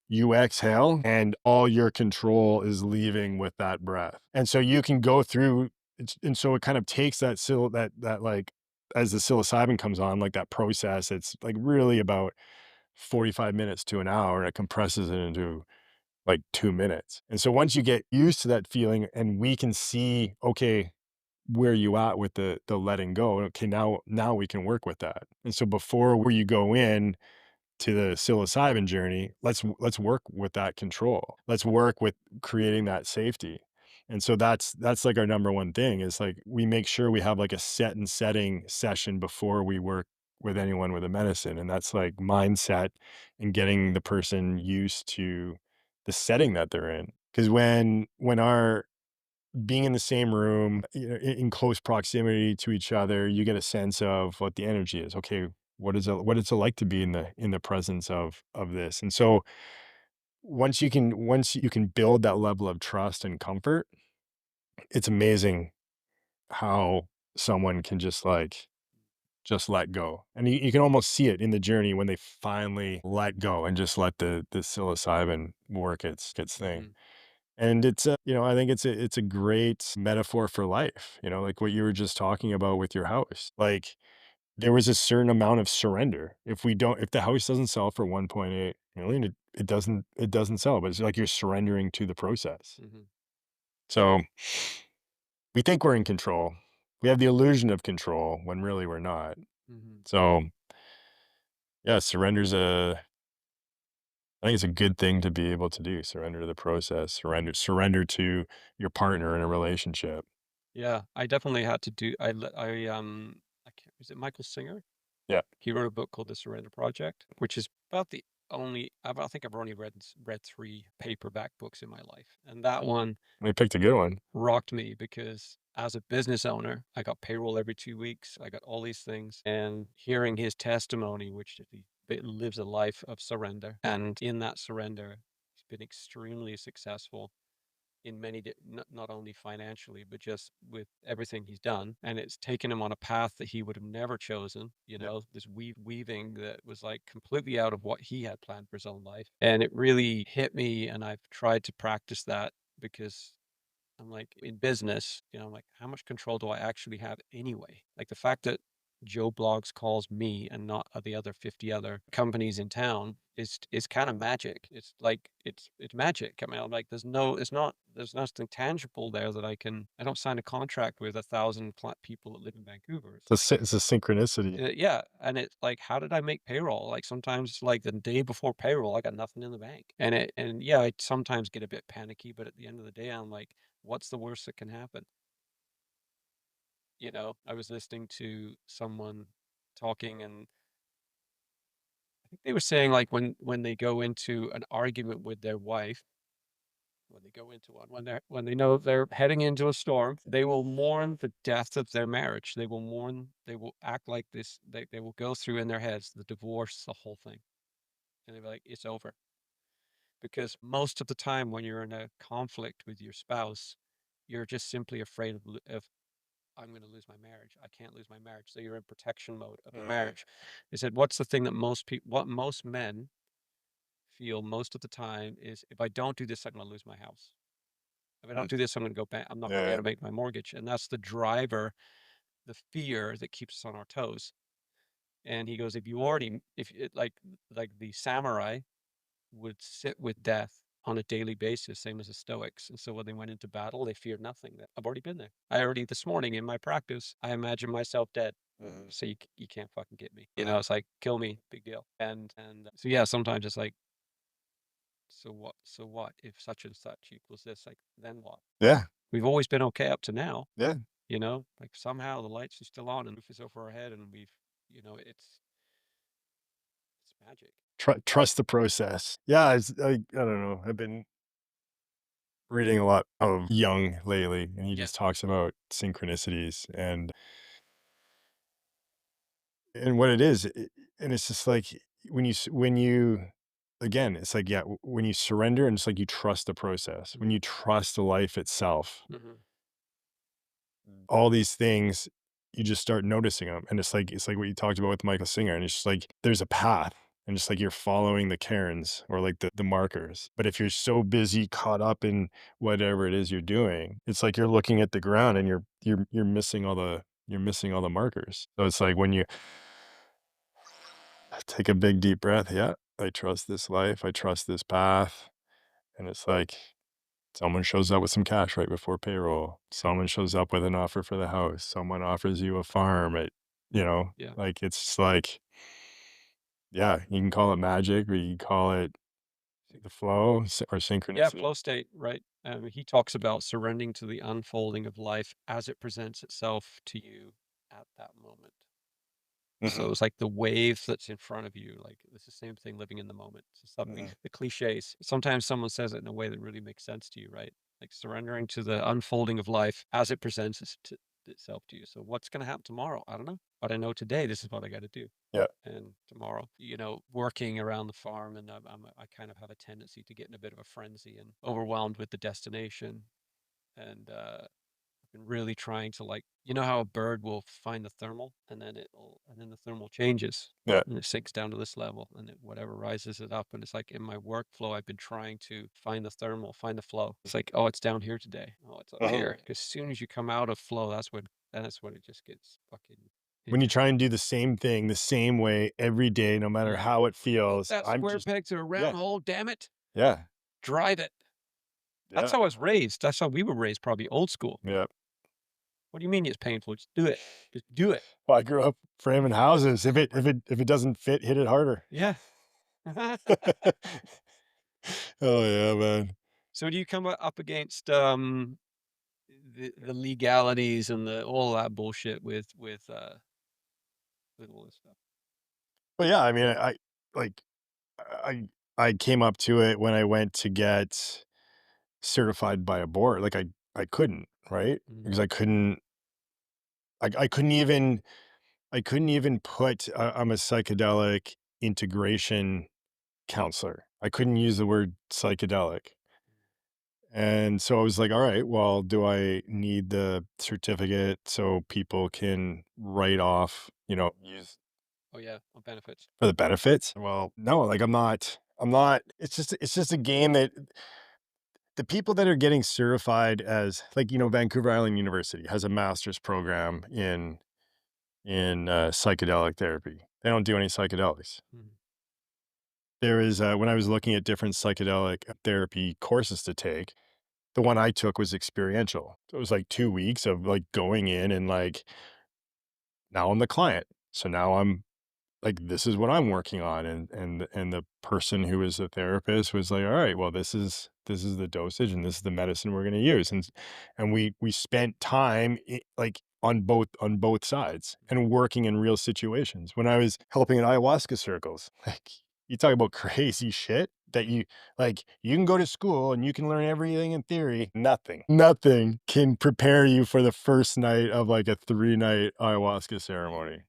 you exhale and all your control is leaving with that breath. And so you can go through and so it kind of takes that like as the psilocybin comes on, like that process, it's like really about 45 minutes to an hour and it compresses it into like 2 minutes. And so once you get used to that feeling and we can see, okay, where you at with the letting go, okay, now we can work with that. And so before where you go in to the psilocybin journey, let's work with that control. Let's work with creating that safety. And so that's like our number one thing is like we make sure we have like a set and setting session before we work with anyone with a medicine. And that's like mindset and getting the person used to the setting that they're in. Because when our being in the same room, in close proximity to each other, you get a sense of what the energy is. Okay, what is it like to be in the presence of this? And so once you can build that level of trust and comfort, it's amazing how someone can just let go. And you can almost see it in the journey when they finally let go and just let the psilocybin work its thing. Mhm. And I think it's a great metaphor for life, like what you were just talking about with your house. Like there was a certain amount of surrender. If the house doesn't sell for 1.8 million, it doesn't sell, but it's like you're surrendering to the process. Mhm. So we think we're in control. We have the illusion of control when really we're not. Mhm. So yeah, I think it's a good thing to be able to do. Surrender to the process, surrender to your partner in a relationship. Yeah, I definitely had to do I can't, is it Michael Singer? Yeah. He wrote a book called The Surrender Project, which is about the only I think I've only read 3 paperback books in my life, and that one We picked a good one. rocked me because as a business owner, I got payroll every 2 weeks, I got all these things, and hearing his testimony, which he lives a life of surrender, and in that surrender, he's been extremely successful in many not only financially but just with everything he's done, and it's taken him on a path that he would have never chosen, Yeah. this weaving that was like completely out of what he had planned for his own life, and it really hit me, and I've tried to practice that because I'm like, in business, I'm like, how much control do I actually have anyway? Like the fact that Joe Blogs calls me and not the other 50 other companies in town is kind of magic. It's like it's magic. I mean, I'm like, there's nothing tangible there that I don't sign a contract with 1,000 people that live in Vancouver. It's like, It's a synchronicity. yeah, and it's like, how did I make payroll? Like sometimes, like the day before payroll, I got nothing in the bank, and yeah, I sometimes get a bit panicky, but at the end of the day, I'm like, what's the worst that can happen? I was listening to someone talking, and I think they were saying like when they go into an argument with their wife, when they go into one, when they know they're heading into a storm, they will mourn the death of their marriage. They will act like this, they will go through in their heads the divorce, the whole thing. And they'll be like, it's over. Because most of the time when you're in a conflict with your spouse, you're just simply afraid of I'm going to lose my marriage. I can't lose my marriage. So you're in protection mode of the marriage. They said, what's the thing that what most men feel most of the time is, if I don't do this, I'm going to lose my house. If I don't do this, I'm going to go back. I'm not going to be Yeah. able to make my mortgage. And that's the driver, the fear that keeps us on our toes. And he goes, if it, like the samurai would sit with death on a daily basis, same as the Stoics. And so when they went into battle, they feared nothing. I've already been there. This morning in my practice, I imagined myself dead. So you can't fucking get me. It's like, kill me, big deal. And so yeah, sometimes it's like, so what if such and such equals this? Like, then what? Yeah. We've always been okay up to now, Yeah. like somehow the lights are still on and the roof is over our head, and it's magic. Trust the process. Yeah, I don't know. I've been reading a lot of Jung lately, and he Yeah. just talks about synchronicities and what it is. and it's just like when you again, it's like, yeah, when you surrender and it's like you trust the process, when Mhm, you trust the life itself, mhm. all these things, you just start noticing them. And it's like what you talked about with Michael Singer. And it's just like there's a path. And just like you're following the cairns or like the markers. But if you're so busy caught up in whatever it is you're doing, it's like you're looking at the ground and you're missing all the markers. So it's like when you take a big deep breath, yeah, I trust this life, I trust this path. And it's like someone shows up with some cash right before payroll. Someone shows up with an offer for the house. Someone offers you a farm at, Yeah. like it's just like, yeah, you can call it magic or you can call it the flow or Yeah, synchronicity. flow state, right? He talks about surrendering to the unfolding of life as it presents itself to you at that moment. So Hmm. it's like the wave that's in front of you, like it's the same thing living in the moment. So something Hmm. the cliches. Sometimes someone says it in a way that really makes sense to you, right? Like surrendering to the unfolding of life as it presents itself to you. So what's going to happen tomorrow? I don't know. But I know today this is what I got to do. Yeah. And tomorrow, working around the farm, and I kind of have a tendency to get in a bit of a frenzy and overwhelmed with the destination. And I've been really trying to, like, how a bird will find the thermal and then the thermal changes Yeah. and it sinks down to this level and whatever rises it up. And it's like in my workflow, I've been trying to find the thermal, find the flow. It's like, oh, it's down here today. Oh, it's up Hmm. here. As soon as you come out of flow, that's when it just gets fucking When you try interesting. and do the same thing the same way every day, no matter Yeah. how it Put feels, that I'm square just, peg to a round yeah, hole, damn it. yeah, Drive it. That's yeah, how I was raised. That's how we were raised, probably old school. yeah. What do you mean it's painful? Just do it. Just do it. Well, I grew up framing houses. If it doesn't fit, hit it harder. Yeah. Oh yeah, man. So do you come up against the legalities and the all that bullshit with all this stuff? But yeah, I mean, like I I came up to it when I went to get certified by a board. Like I couldn't, right? Mhm. Because I couldn't even put I'm a psychedelic integration counselor. I couldn't use the word psychedelic. And so I was like, all right, well, do I need the certificate so people can write off, use Oh yeah, on benefits. for the benefits? Well, no, like I'm not, it's just a game that the people that are getting certified as like, Vancouver Island University has a master's program in psychedelic therapy. They don't do any psychedelics. Mhm. There is when I was looking at different psychedelic therapy courses to take, the one I took was experiential. So it was like 2 weeks of like going in and like now I'm the client. So now I'm like, this is what I'm working on. And the person who was the therapist was like, all right, well, this is the dosage and this is the medicine we're going to use. And we spent time like on both sides and working in real situations. When I was helping in ayahuasca circles, like you talk about crazy shit that you can go to school and you can learn everything in theory. Nothing can prepare you for the first night of like a 3-night ayahuasca ceremony.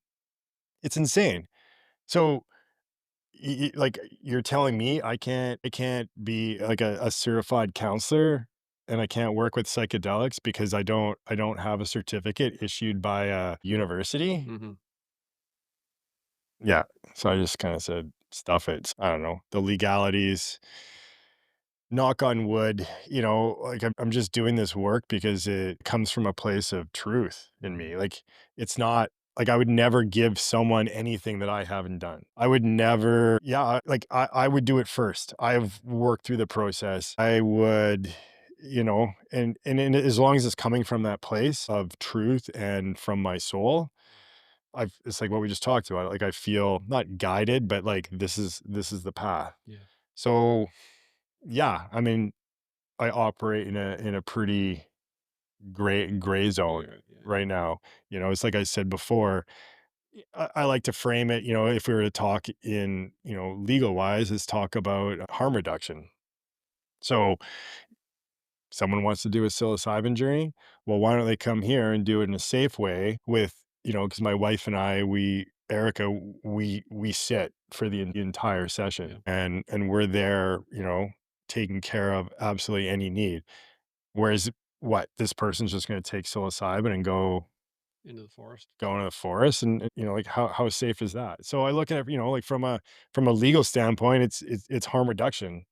It's insane. So, like, you're telling me I can't be like a certified counselor and I can't work with psychedelics because I don't have a certificate issued by a university? Mhm. Yeah. So I just kind of said, stuff it. I don't know. The legalities, knock on wood, like I'm just doing this work because it comes from a place of truth in Mhm. me. Like it's not like I would never give someone anything that I haven't done. I would never, yeah, like I would do it first. I've worked through the process. I would, and as long as it's coming from that place of truth and from my soul, it's like what we just talked about. Like I feel not guided, but like this is the path. Yeah. So yeah, I mean, I operate in a pretty gray zone Yeah, yeah, right now. It's like I said before, I like to frame it, if we were to talk in, legal wise, is talk about harm reduction. So someone wants to do a psilocybin journey. Well, why don't they come here and do it in a safe way with, because my wife and I, Erica, we sit for the entire Yeah. session, and we're there, taking care of absolutely any need. Whereas what this person's just going to take psilocybin and Into the forest. go into the forest, and like how safe is that? So I look at it, like from a legal standpoint, it's harm reduction.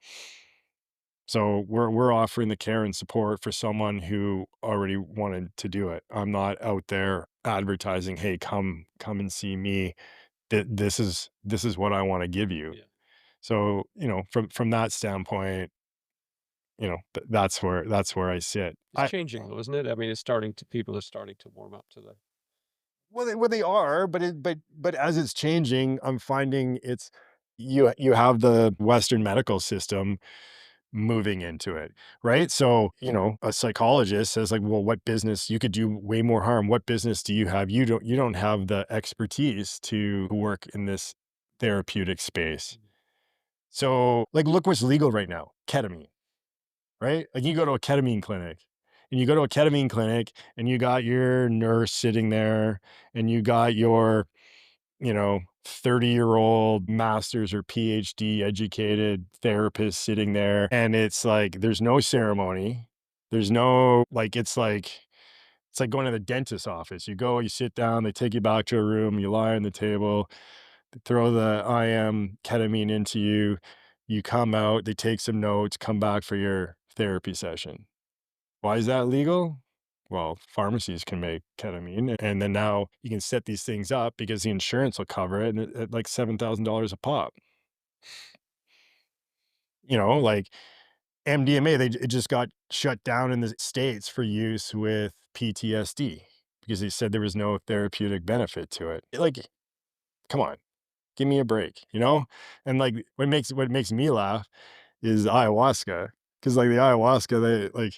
So we're offering the care and support for someone who already wanted to do it. I'm not out there advertising, "Hey, come and see me. This is what I want to give you." Yeah. So, from that standpoint, that's where I sit. It's changing though, isn't it? I mean, people are starting to warm up to the Well, they are, but as it's changing, I'm finding you have the Western medical system moving into it, right? So, a psychologist says like, well, what business you could do way more harm? What business do you have? You don't have the expertise to work in this therapeutic space. Mhm. So, like, look what's legal right now: ketamine, right? Like, you go to a ketamine clinic, and you got your nurse sitting there, and you got your 30-year-old master's or PhD educated therapist sitting there. And it's like, there's no ceremony. There's no, like, it's like going to the dentist's office. You go, you sit down, they take you back to a room, you lie on the table, they throw the IM ketamine into you. You come out, they take some notes, come back for your therapy session. Why is that legal? Well, pharmacies can make ketamine, and then now you can set these things up because the insurance will cover it, and at like $7,000 a pop. Like MDMA, it just got shut down in the States for use with PTSD because they said there was no therapeutic benefit to it. Like, come on, give me a break, And like what makes me laugh is ayahuasca, because like the ayahuasca, they like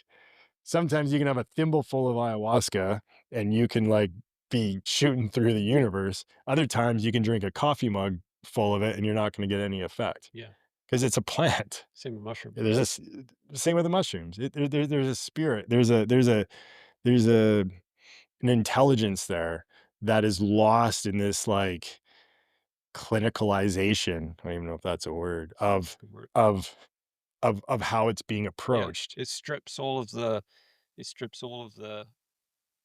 sometimes you can have a thimbleful of ayahuasca and you can like be shooting through the universe. Other times you can drink a coffee mug full of it and you're not going to get any effect Yeah. because it's a plant. Same with mushrooms. There's this same with the mushrooms. There's a spirit. There's an intelligence there that is lost in this like clinicalization. I don't even know if that's a word Good word. of of how it's being Yeah. approached. It strips all of the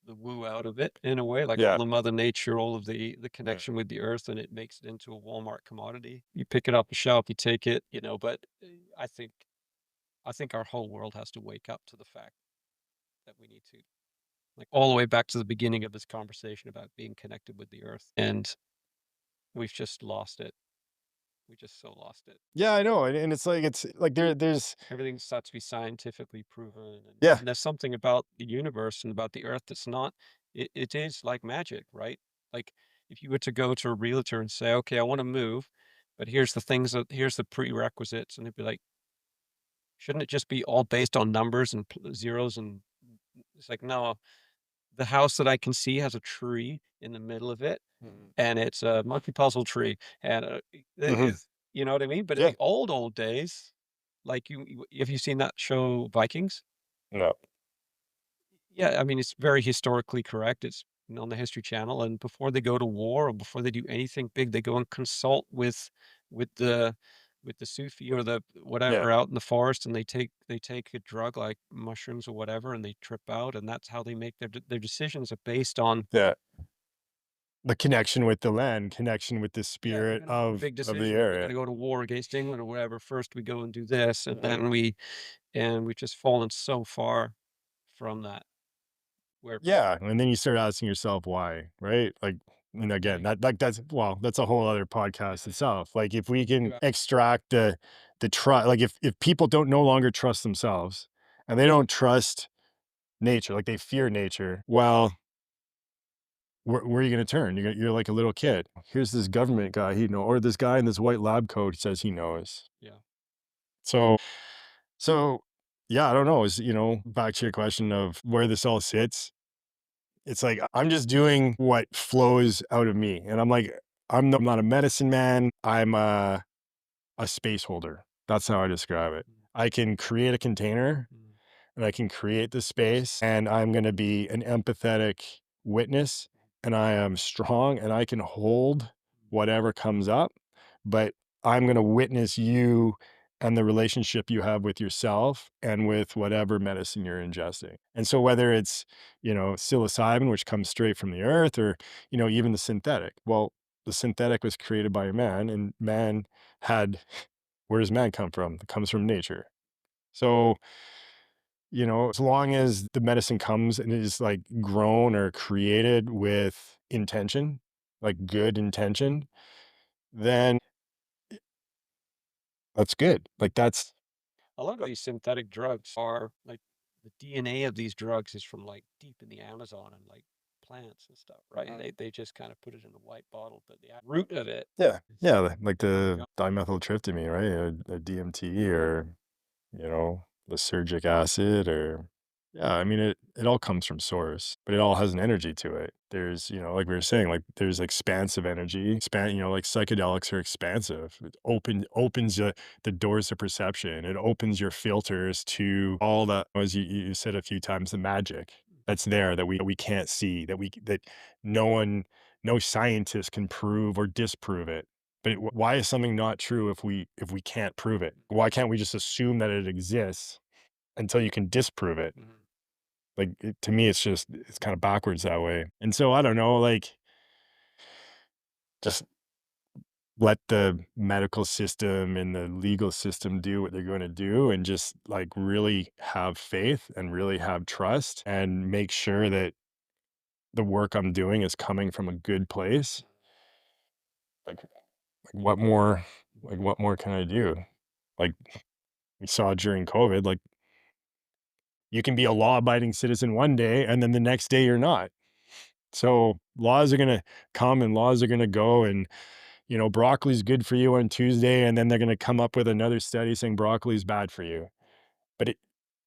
woo out of it in a way, like all Yeah. the mother nature, all of the Yeah. connection with the earth, and it makes it into a Walmart commodity. You pick it off the shelf, you take it, but I think our whole world has to wake up to the fact that we need to, like, all the way back to the beginning of this conversation about being connected with the earth, and we've just lost it. We just so lost it. Yeah, I know, and it's like there's Everything starts to be scientifically proven, and, yeah, and there's something about the universe and about the earth that's not. It is like magic, right? Like, if you were to go to a realtor and say, "Okay, I want to move, but here's the prerequisites," and they'd be like, "Shouldn't it just be all based on numbers and zeros?" And it's like, no, the house that I can see has a tree in the middle of it, Mhm. and it's a monkey puzzle tree, and Mhm. you know what I mean? But in Yeah. the old days, like, have you seen that show Vikings? No. Yeah, I mean, it's very historically correct. It's on the History Channel, and before they go to war or before they do anything big, they go and consult with the Sufi or the Yeah. whatever out in the forest, and they take a drug like mushrooms or whatever, and they trip out, and that's how they make their decisions are based on. Yeah. The connection with the land, connection with the Yeah, we're spirit gonna make a of big the decision. We're area. gonna go to war against England or whatever. First, we go and do this, and Mhm. then we've just fallen so far from that. Where Yeah, and then you start asking yourself why, right? Like, and again, Right. that's a whole other podcast Yeah. itself. Like, if we can Yeah. extract the trust, like if people don't no longer trust themselves and they don't trust nature, like they fear nature, well, where are you going to turn? You're like a little kid. Here's this government guy, or this guy in this white lab coat says he knows. Yeah. So, yeah, I don't know. Is back to your question of where this all sits. It's like I'm just doing what flows out of me, and I'm like, I'm not a medicine man. I'm a space holder. That's how I describe it. Mm, I can create a container, mm, and I can create the space, and I'm going to be an empathetic witness, and I am strong, and I can hold whatever comes up, but I'm going to witness you and the relationship you have with yourself and with whatever medicine you're ingesting. And so whether it's, psilocybin, which comes straight from the earth, or, even the synthetic. Well, the synthetic was created by a man, and man had, where does man come from? It comes from nature. So, as long as the medicine comes and is like grown or created with intention, like good intention, then that's good. Like that's, A lot of these synthetic drugs are like the DNA of these drugs is from like deep in the Amazon and like plants and stuff, right? And they just kind of put it in a white bottle, but the root of it yeah, is yeah, like from the the jungle. dimethyltryptamine, right? A DMT or, lysergic acid or yeah, I mean it all comes from source, but it all has an energy to it. There's, like we were saying, like there's expansive energy. Like psychedelics are expansive. It opens the doors to perception. It opens your filters to all the, as you said a few times, the magic that's there that we can't see, that no one, no scientist can prove or disprove it. But why is something not true if we can't prove it? Why can't we just assume that it exists until you can disprove it? Mhm. Like to me, it's kind of backwards that way. And so I don't know, like just let the medical system and the legal system do what they're going to do, and just like really have faith and really have trust and make sure that the work I'm doing is coming from a good place. Like, what more can I do? Like we saw during COVID, like you can be a law-abiding citizen one day, and then the next day you're not. So laws are gonna come and laws are gonna go, and broccoli's good for you on Tuesday, and then they're gonna come up with another study saying broccoli's bad for you. But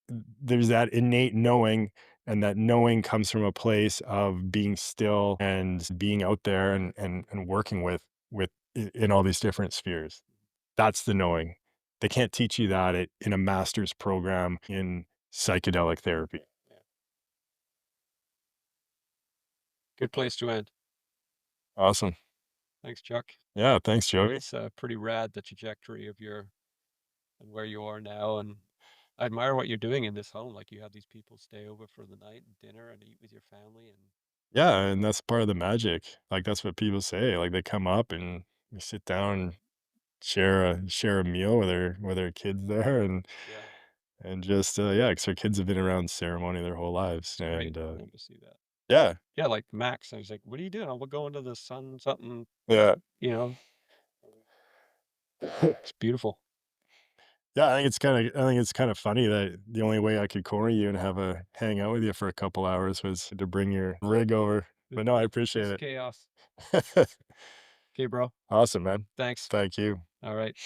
there's that innate knowing, and that knowing comes from a place of being still and being out there and working in all these different spheres. That's the knowing. They can't teach you that in a master's program in psychedelic therapy. Yeah. Good place to end. Awesome. Thanks, Chuck. Yeah, thanks, Joey. It's pretty rad, the trajectory of your and where you are now. And I admire what you're doing in this home. Like you have these people stay over for the night and dinner and eat with your family. And Yeah, and that's part of the magic. Like that's what people say. Like they come up and we sit down and share a meal with their kids there, yeah, and just yeah, because our kids have been around ceremony their whole lives, it's great and for them to see that. yeah, Yeah, like Max, I was like, "What are you doing?" "Oh, we're going to the sun something," yeah. you know? It's beautiful. Yeah, I think it's kind of funny that the only way I could corner you and have a hang out with you for a couple hours was to bring your rig over. It But no, I it's appreciate chaos. it. Okay, bro. Awesome, man. Thanks. Thank you. All right.